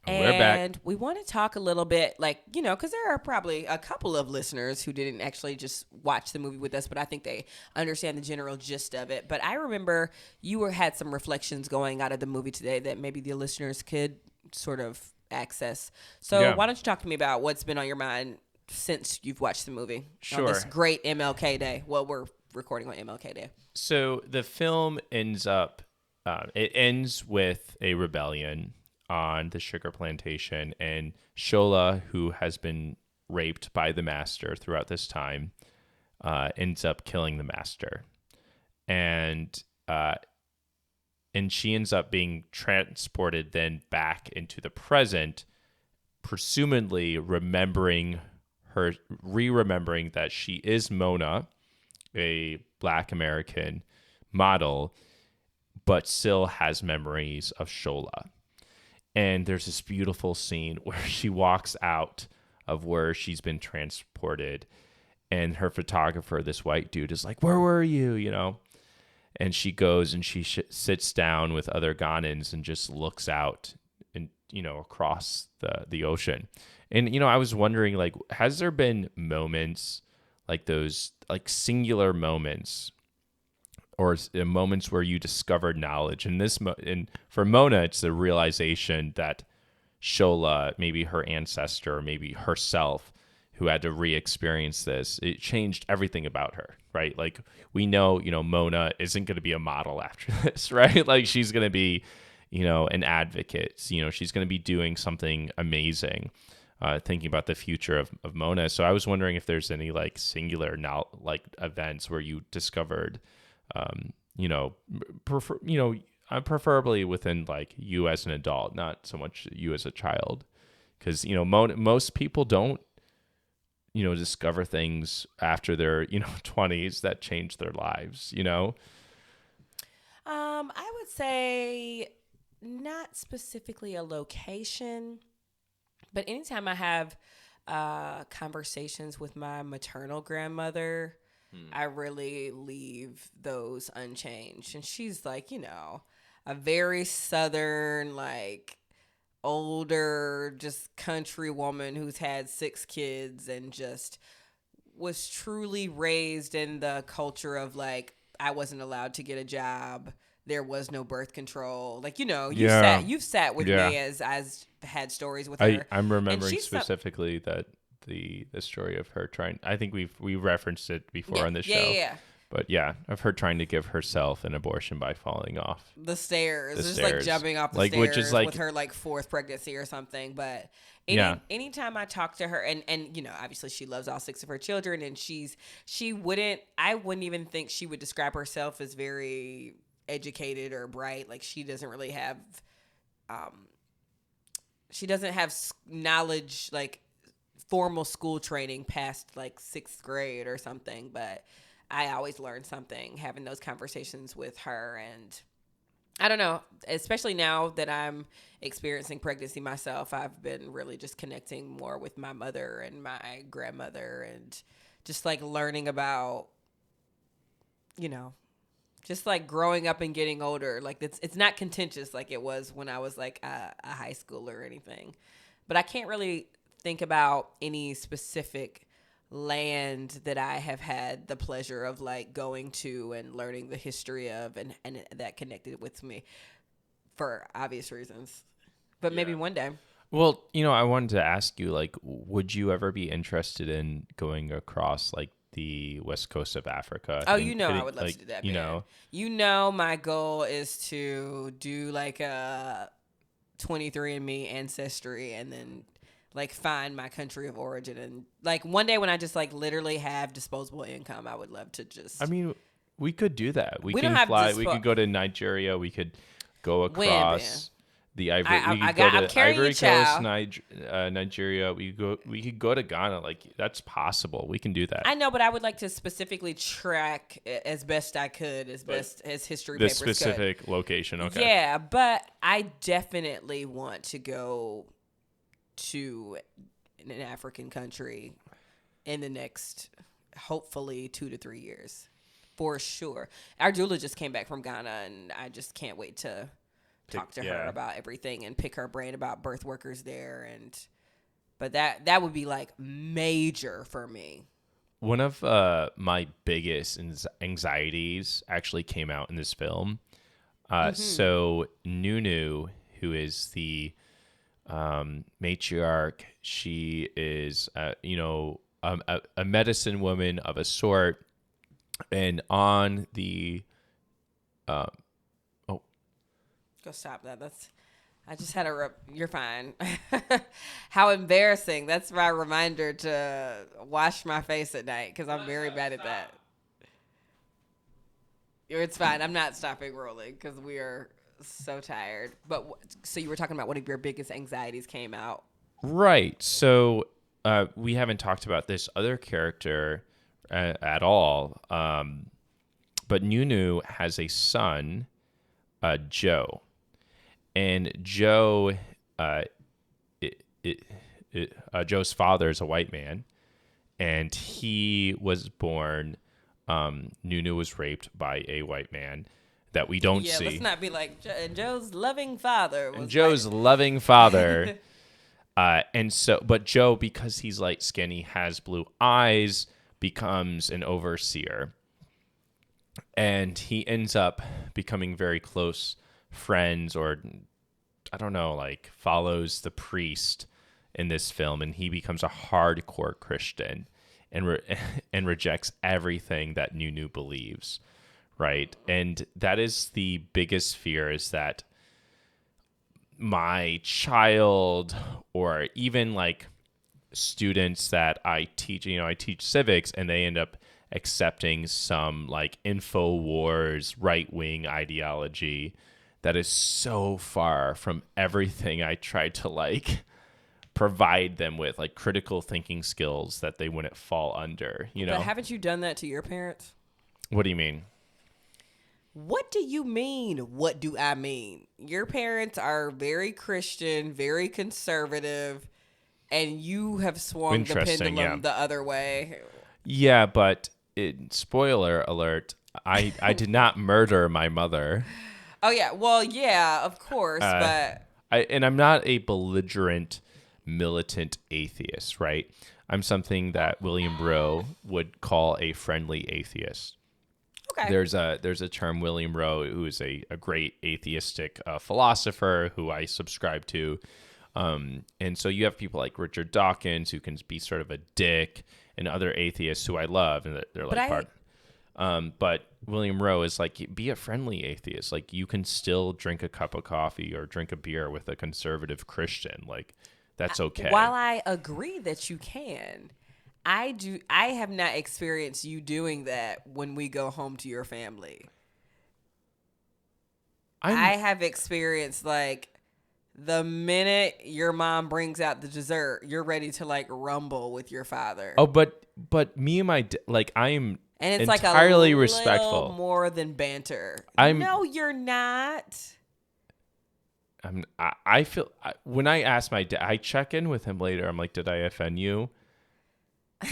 And we want to talk a little bit, like, you know, because there are probably a couple of listeners who didn't actually just watch the movie with us, but I think they understand the general gist of it. But I remember you had some reflections going out of the movie today that maybe the listeners could sort of access. So why don't you talk to me about what's been on your mind since you've watched the movie on this great MLK Day? Well, we're recording on MLK Day. So the film ends up, it ends with a rebellion on the sugar plantation, and Shola, who has been raped by the master throughout this time, ends up killing the master, and she ends up being transported then back into the present, presumably remembering that she is Mona, a Black American model, but still has memories of Shola. And there's this beautiful scene where she walks out of where she's been transported, and her photographer, this white dude, is like, "Where were you?" You know? And she goes and she sits down with other Ghanans and just looks out and, you know, across the ocean. And, you know, I was wondering, like, has there been moments like those, like singular moments, or moments where you discovered knowledge? And for Mona, it's the realization that Shola, maybe her ancestor, maybe herself, who had to re-experience this, it changed everything about her, right? Like, we know, you know, Mona isn't going to be a model after this, right? Like, she's going to be, you know, an advocate. You know, she's going to be doing something amazing. Thinking about the future of Mona. So I was wondering if there's any like singular like events where you discovered, you know, preferably within like you as an adult, not so much you as a child, because, you know, most people don't, you know, discover things after their, you know, 20s that change their lives, you know. I would say not specifically a location. But anytime I have conversations with my maternal grandmother, I really leave those unchanged. And she's like, you know, a very Southern, like older, just country woman who's had 6 kids and just was truly raised in the culture of like, I wasn't allowed to get a job. There was no birth control. Like, you know, you've sat with me as had stories with her. I'm remembering specifically that the story of her trying, I think we referenced it before on the show. Yeah. But yeah, of her trying to give herself an abortion by falling off the stairs. Like jumping off the stairs, which is like with her like 4th pregnancy or something. But anytime I talk to her, and you know, obviously she loves all 6 of her children, and I wouldn't even think she would describe herself as very educated or bright. Like, she doesn't really have knowledge, like formal school training past like 6th grade or something, but I always learn something having those conversations with her. And I don't know, especially now that I'm experiencing pregnancy myself, I've been really just connecting more with my mother and my grandmother, and just like learning about, you know, just like growing up and getting older. Like, it's not contentious like it was when I was like a high schooler or anything. But I can't really think about any specific land that I have had the pleasure of like going to and learning the history of, and that connected with me for obvious reasons. But maybe one day. Well, I wanted to ask you, like, would you ever be interested in going across like the west coast of Africa, Oh, I hitting would love to like do that, man. My goal is to do like a 23andMe ancestry and then like find my country of origin. And like one day when I just like literally have disposable income, I would love to I just. mean, we could do that. We We don't can have fly. We could go to Nigeria. We could go Ben. across the Ivory. We I could go got. I'm to carrying you, Ivory Coast, child. Nigeria. We go. We could go to Ghana. Like that's possible. We can do that. I know, but I would like to specifically track as best I could, as best as history This papers specific location. Okay. Yeah, but I definitely want to go to an African country in the next, hopefully, 2 to 3 years, for sure. Our doula just came back from Ghana, and I just can't wait to talk to her about everything and pick her brain about birth workers there. But that would be like major for me. One of my biggest anxieties actually came out in this film. So Nunu, who is the matriarch, she is, a medicine woman of a sort. And on the, Go stop that. I just had you're fine. How embarrassing. That's my reminder to wash my face at night because I'm very bad at that. It's fine. I'm not stopping rolling because we are so tired. But so you were talking about one of your biggest anxieties came out. Right. So we haven't talked about this other character at all. But Nunu has a son, Joe. And Joe, Joe's father is a white man, and he was born. Nunu was raped by a white man that we don't see. Yeah, let's not be like Joe's loving father. And Joe's loving father, but Joe, because he's light skinned, he has blue eyes, becomes an overseer, and he ends up becoming very close friends, or I don't know, like follows the priest in this film, and he becomes a hardcore Christian and rejects everything that Nunu believes, right? And that is the biggest fear, is that my child, or even like students that I teach, I teach civics, and they end up accepting some like InfoWars right-wing ideology that is so far from everything I tried to like provide them with, like critical thinking skills that they wouldn't fall under, But haven't you done that to your parents? What do you mean? What do you mean? What do I mean? Your parents are very Christian, very conservative, and you have swung the pendulum the other way. Yeah, but spoiler alert, I did not murder my mother. Oh, yeah. Well, yeah, of course, but... I'm not a belligerent, militant atheist, right? I'm something that William Rowe would call a friendly atheist. Okay. There's a term, William Rowe, who is a great atheistic philosopher who I subscribe to. And so you have people like Richard Dawkins, who can be sort of a dick, and other atheists who I love, and they're like but William Rowe is like, be a friendly atheist. Like, you can still drink a cup of coffee or drink a beer with a conservative Christian. Like, that's okay. While I agree that you can, I have not experienced you doing that when we go home to your family. I have experienced, like, the minute your mom brings out the dessert, you're ready to like rumble with your father. Oh, but me and my like, I'm and it's entirely like a respectful. Little more than banter. No, you're not. I feel when I ask my dad, I check in with him later. I'm like, did I offend you?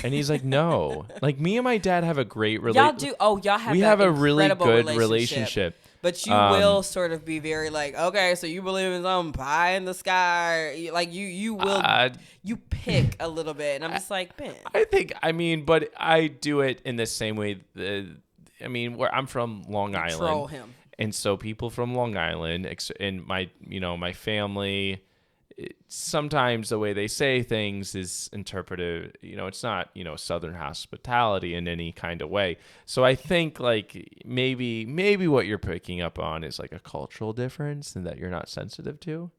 And he's like, no. Like, me and my dad have a great relationship. Y'all do. Oh, y'all have. We have a really good relationship. But you will sort of be very like, okay, so you believe in some pie in the sky. Like, you will, you pick a little bit. And I'm just like, Ben. But I do it in the same way. Where I'm from Long Island. Troll him. And so people from Long Island, and my family, sometimes the way they say things is interpreted, it's not, Southern hospitality in any kind of way. So I think like maybe what you're picking up on is like a cultural difference and that you're not sensitive to.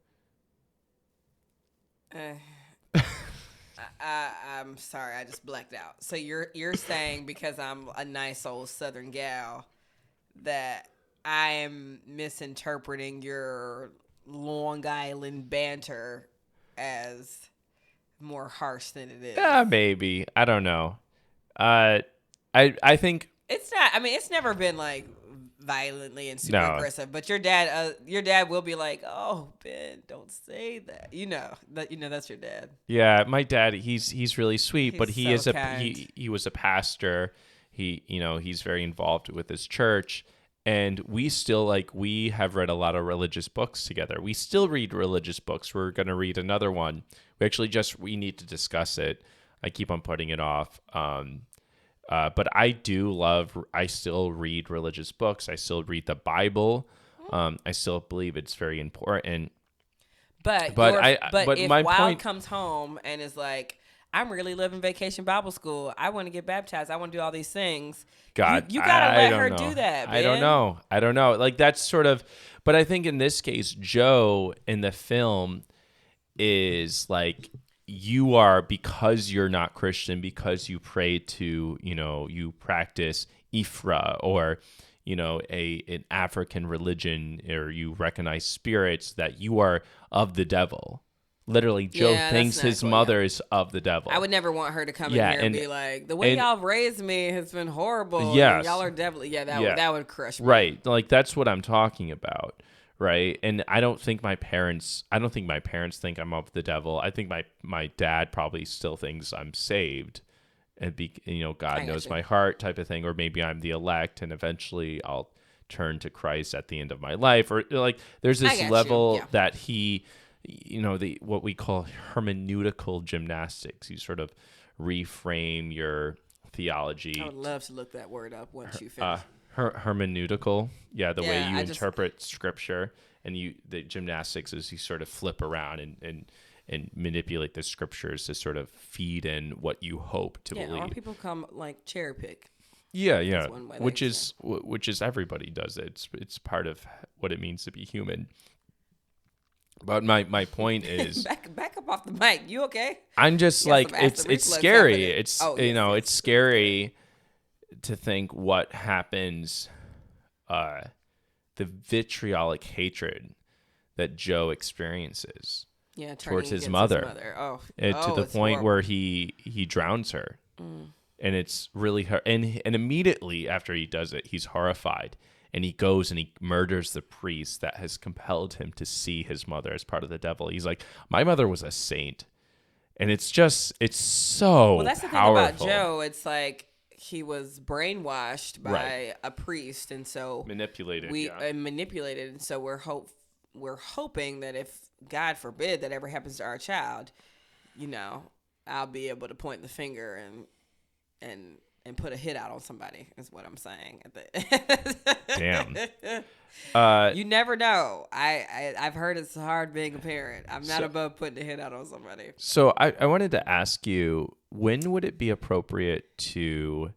I'm sorry, I just blacked out. So you're saying because I'm a nice old Southern gal that I am misinterpreting your Long Island banter as more harsh than it is. Yeah, maybe. I don't know. I think It's not. I mean, it's never been like violently and super aggressive. But your dad will be like, "Oh, Ben, don't say that." That's your dad. Yeah, my dad, he's really sweet, but he so is kind. he was a pastor. He's very involved with his church, and we have read a lot of religious books together. We still read religious books. We're going to read another one. We need to discuss it. I keep on putting it off. But I still read religious books. I still read the Bible. I still believe it's very important. But if my Wild point comes home and is like, I'm really living vacation Bible school. I want to get baptized. I want to do all these things. God, you gotta let her know. do that, Ben. I don't know. Like that's sort of, but I think in this case, Joe in the film is like, you are, because you're not Christian, because you pray to, you practice Ifra or, an African religion, or you recognize spirits, that you are of the devil. Literally, Joe thinks his mother is of the devil. I would never want her to come in here and be like, the way y'all raised me has been horrible. Yes. And y'all are devil. Yeah, that would crush me. Right. Like, that's what I'm talking about. Right. And I don't think my parents think I'm of the devil. I think my dad probably still thinks I'm saved, and God knows my heart type of thing, or maybe I'm the elect and eventually I'll turn to Christ at the end of my life, or like there's this level that he, what we call hermeneutical gymnastics. You sort of reframe your theology. I would love to look that word up once you finish. Hermeneutical, the way you interpret scripture, and the gymnastics is you sort of flip around and manipulate the scriptures to sort of feed in what you hope to believe. Or people come like cherry pick. Yeah, which is everybody does it. It's part of what it means to be human. But my point is, back up off the mic. You okay? I'm just like, it's scary. It's it's scary to think what happens, the vitriolic hatred that Joe experiences towards his mother. To the point horrible. where he drowns her. And it's really her. And immediately after he does it, he's horrified. And he goes and he murders the priest that has compelled him to see his mother as part of the devil. He's like, my mother was a saint. And it's so Well, that's powerful. The thing about Joe. It's like, he was brainwashed by a priest, and so manipulated. And so we're hoping that if, God forbid, that ever happens to our child, I'll be able to point the finger and put a hit out on somebody. Is what I'm saying. Damn. You never know. I've heard it's hard being a parent. I'm not above putting a hit out on somebody. So I wanted to ask you, when would it be appropriate to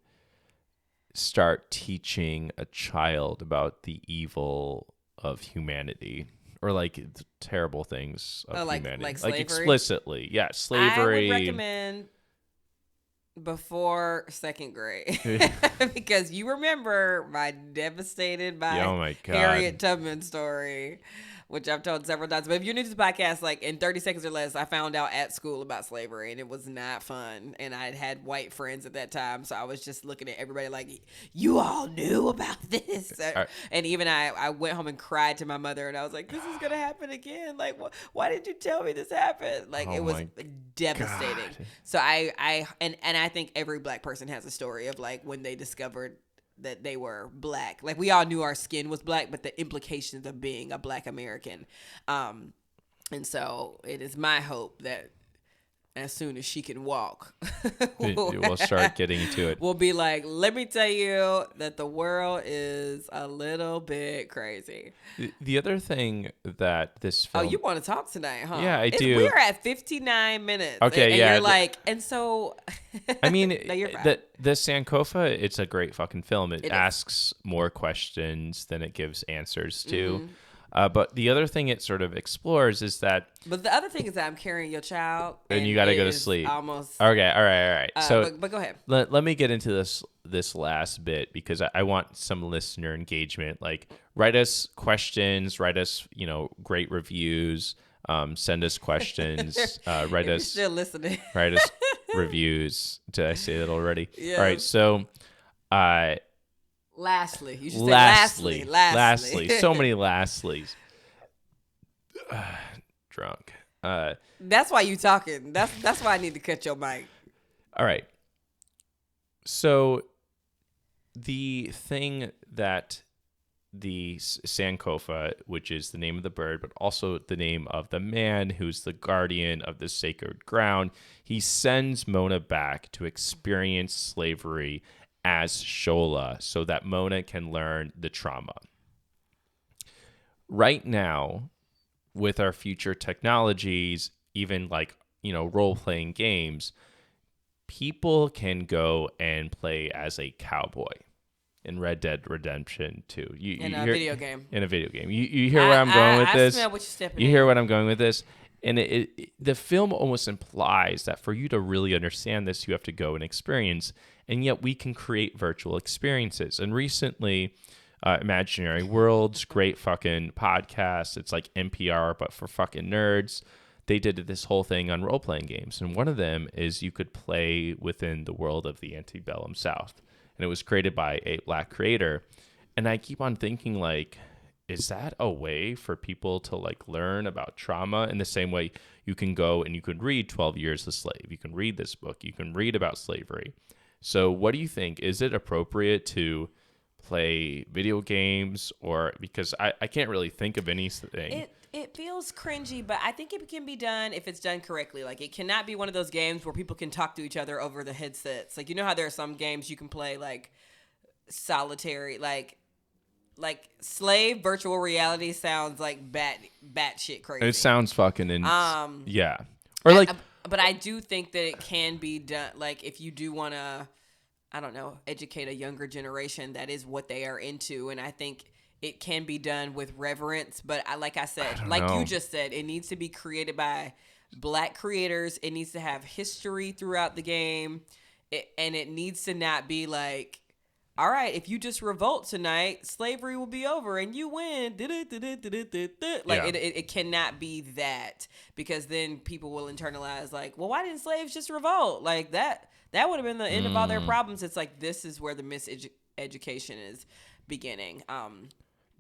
start teaching a child about the evil of humanity, or like the terrible things of humanity, like slavery? Explicitly? Slavery. I would recommend before second grade, because you remember my devastated by Harriet Tubman story, which I've told several times. But if you're new to the podcast, like in 30 seconds or less, I found out at school about slavery, and it was not fun. And I had white friends at that time, so I was just looking at everybody like, you all knew about this. And even I went home and cried to my mother, and I was like, this is going to happen again. Like, why did you tell me this happened? Like, it was devastating. God. So I think every black person has a story of like when they discovered that they were black. Like, we all knew our skin was black, but the implications of being a black American. And so it is my hope that as soon as she can walk. We'll start getting to it. We'll be like, let me tell you that the world is a little bit crazy. The other thing that this film... Oh, you want to talk tonight, huh? Yeah, I do. We're at 59 minutes. Okay, and yeah. You're like, and so... I mean, no, you're fine. the Sankofa, it's a great fucking film. It asks more questions than it gives answers to. Mm-hmm. But the other thing it sort of explores is that... But the other thing is that I'm carrying your child. And you got to go to sleep. Almost... Okay, all right. So, but go ahead. Let me get into this last bit because I want some listener engagement. Like, write us questions, write us, great reviews, send us questions, write us... Still listening. Write us reviews. Did I say that already? Yeah. All right, so... Lastly, you should say lastly. So many lastlies. Drunk. That's why you talking. That's why I need to cut your mic. All right. So the thing that the Sankofa, which is the name of the bird, but also the name of the man who's the guardian of the sacred ground, he sends Mona back to experience slavery as Shola so that Mona can learn the trauma. Right now, with our future technologies, even like, role-playing games, people can go and play as a cowboy in Red Dead Redemption 2. In a video game. In a video game. You hear where I'm going with this? I smell what you're stepping You in. hear what I'm going with this? And the film almost implies that for you to really understand this, you have to go and experience. And yet we can create virtual experiences. And recently, Imaginary Worlds, great fucking podcast. It's like NPR, but for fucking nerds. They did this whole thing on role-playing games. And one of them is you could play within the world of the antebellum South. And it was created by a Black creator. And I keep on thinking, like, is that a way for people to like learn about trauma in the same way you can go and you can read 12 Years a Slave? You can read this book. You can read about slavery. So what do you think? Is it appropriate to play video games or because I can't really think of anything. It feels cringy, but I think it can be done if it's done correctly. Like, it cannot be one of those games where people can talk to each other over the headsets. Like, you know how there are some games you can play, like, solitary, like Slave virtual reality sounds like bat shit crazy. It sounds fucking yeah. Or like, but I do think that it can be done. Like, if you do want to, I don't know, educate a younger generation, that is what they are into. And I think it can be done with reverence. But like I said, you just said, it needs to be created by Black creators. It needs to have history throughout the game. And it needs to not be like, all right, if you just revolt tonight, slavery will be over and you win. Like, it cannot be that, because then people will internalize like, well, why didn't slaves just revolt? Like, that would have been the end of all their problems. It's like, this is where the miseducation is beginning.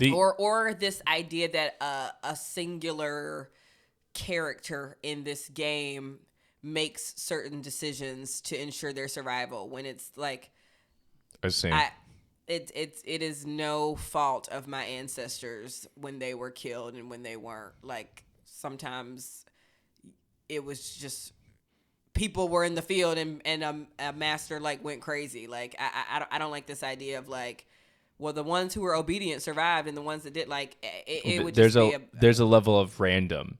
Or this idea that a singular character in this game makes certain decisions to ensure their survival, when it's like, it is no fault of my ancestors when they were killed and when they weren't. Like, sometimes it was just people were in the field and a master like went crazy. Like, I don't like this idea of like, well, the ones who were obedient survived and the ones that did, like, it would just there's a level of random.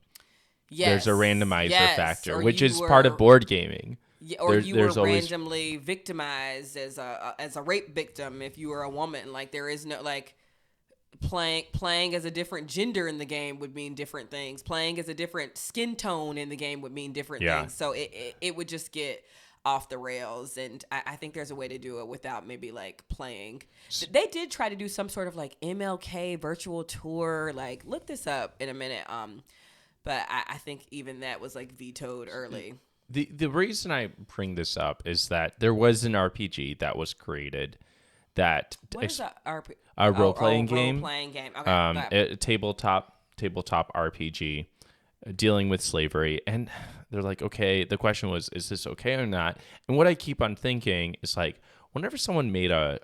Yes. There's a randomizer factor, which is were part of board gaming. Yeah, or you were randomly victimized as a rape victim if you were a woman. Like, there is no, like, playing as a different gender in the game would mean different things. Playing as a different skin tone in the game would mean different things. So it would just get off the rails. And I think there's a way to do it without maybe like playing. They did try to do some sort of like MLK virtual tour. Like, look this up in a minute. But I think even that was like vetoed early. The reason I bring this up is that there was an RPG that was created that what is a role-playing game. Role-playing game. Okay. A tabletop RPG dealing with slavery, and they're like, okay, the question was, is this okay or not? And what I keep on thinking is like, whenever someone made a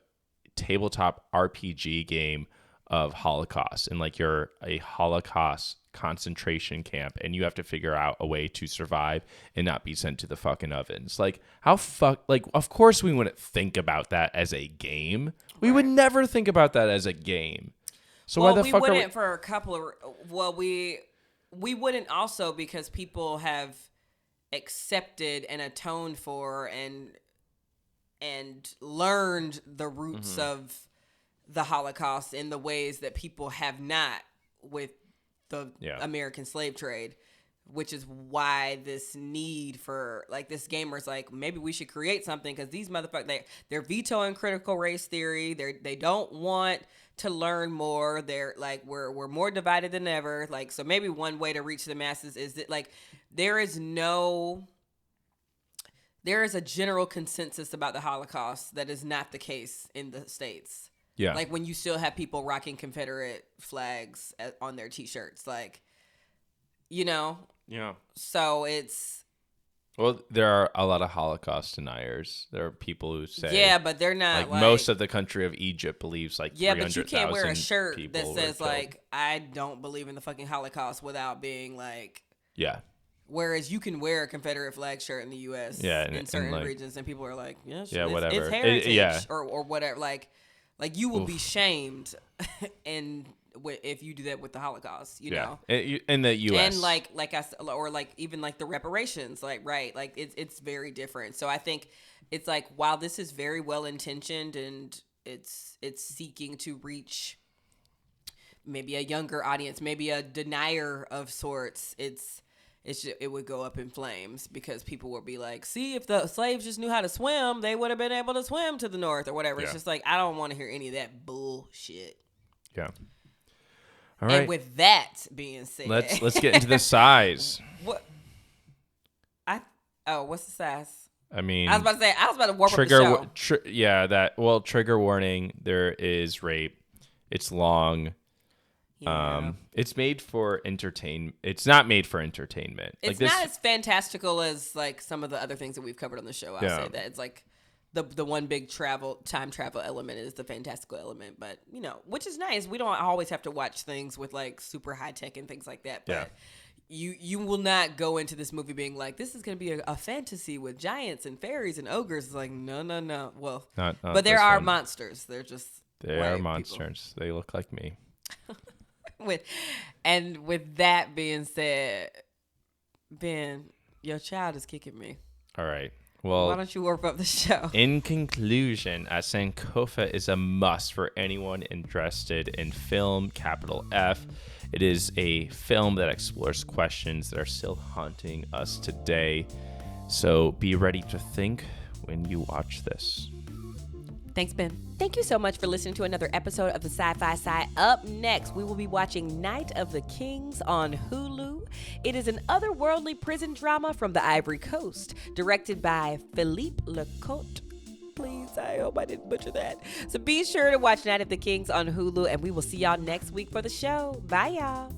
tabletop RPG game of Holocaust, and like you're a Holocaust concentration camp and you have to figure out a way to survive and not be sent to the fucking ovens. Like of course we wouldn't think about that as a game. We would never think about that as a game. So why the fuck we wouldn't for a couple of we wouldn't also because people have accepted and atoned for and learned the roots of the Holocaust in the ways that people have not with the American slave trade, which is why this need for like this gamer's like, maybe we should create something because these motherfuckers, they're vetoing critical race theory. They don't want to learn more. They're like, we're more divided than ever. Like, so maybe one way to reach the masses is that like, there is a general consensus about the Holocaust that is not the case in the States. Yeah. Like when you still have people rocking Confederate flags on their T-shirts, like, you know? Yeah. So it's... Well, there are a lot of Holocaust deniers. There are people who say... Yeah, but they're not like most of the country of Egypt believes like 300,000 but you can't wear a shirt that people says were killed. like, I don't believe in the fucking Holocaust without being like... Yeah. Whereas you can wear a Confederate flag shirt in the U.S. in certain like, regions and people are like, whatever. It's heritage or whatever. Like you will be shamed if you do that with the Holocaust, you know, in the U.S. and like I or like even like the reparations, like right, like it's very different. So I think it's like while this is very well intentioned and it's seeking to reach maybe a younger audience, maybe a denier of sorts, it would go up in flames because people would be like, see, if the slaves just knew how to swim, they would have been able to swim to the north or whatever. It's just like, I don't want to hear any of that bullshit. Yeah. All right. And with that being said, let's get into the size. What's the size? I mean, I was about to warp up the show. Trigger warning. There is rape. It's long. Yeah. It's made for entertainment. It's not made for entertainment. It's like not as fantastical as like some of the other things that we've covered on the show. I'll say that it's like the one big time travel element is the fantastical element, but you know, which is nice. We don't always have to watch things with like super high tech and things like that. But you will not go into this movie being like, this is going to be a fantasy with giants and fairies and ogres. It's like no. Well, not but there are monsters. They're just monsters. People. They look like me. With that being said, Ben, your child is kicking me. All right. Well, why don't you warp up the show? In conclusion, Sankofa is a must for anyone interested in film, capital F. It is a film that explores questions that are still haunting us today. So be ready to think when you watch this. Thanks, Ben. Thank you so much for listening to another episode of the Sci-Fi Side. Up next, we will be watching Night of the Kings on Hulu. It is an otherworldly prison drama from the Ivory Coast, directed by Philippe Lecote. Please, I hope I didn't butcher that. So be sure to watch Night of the Kings on Hulu, and we will see y'all next week for the show. Bye, y'all.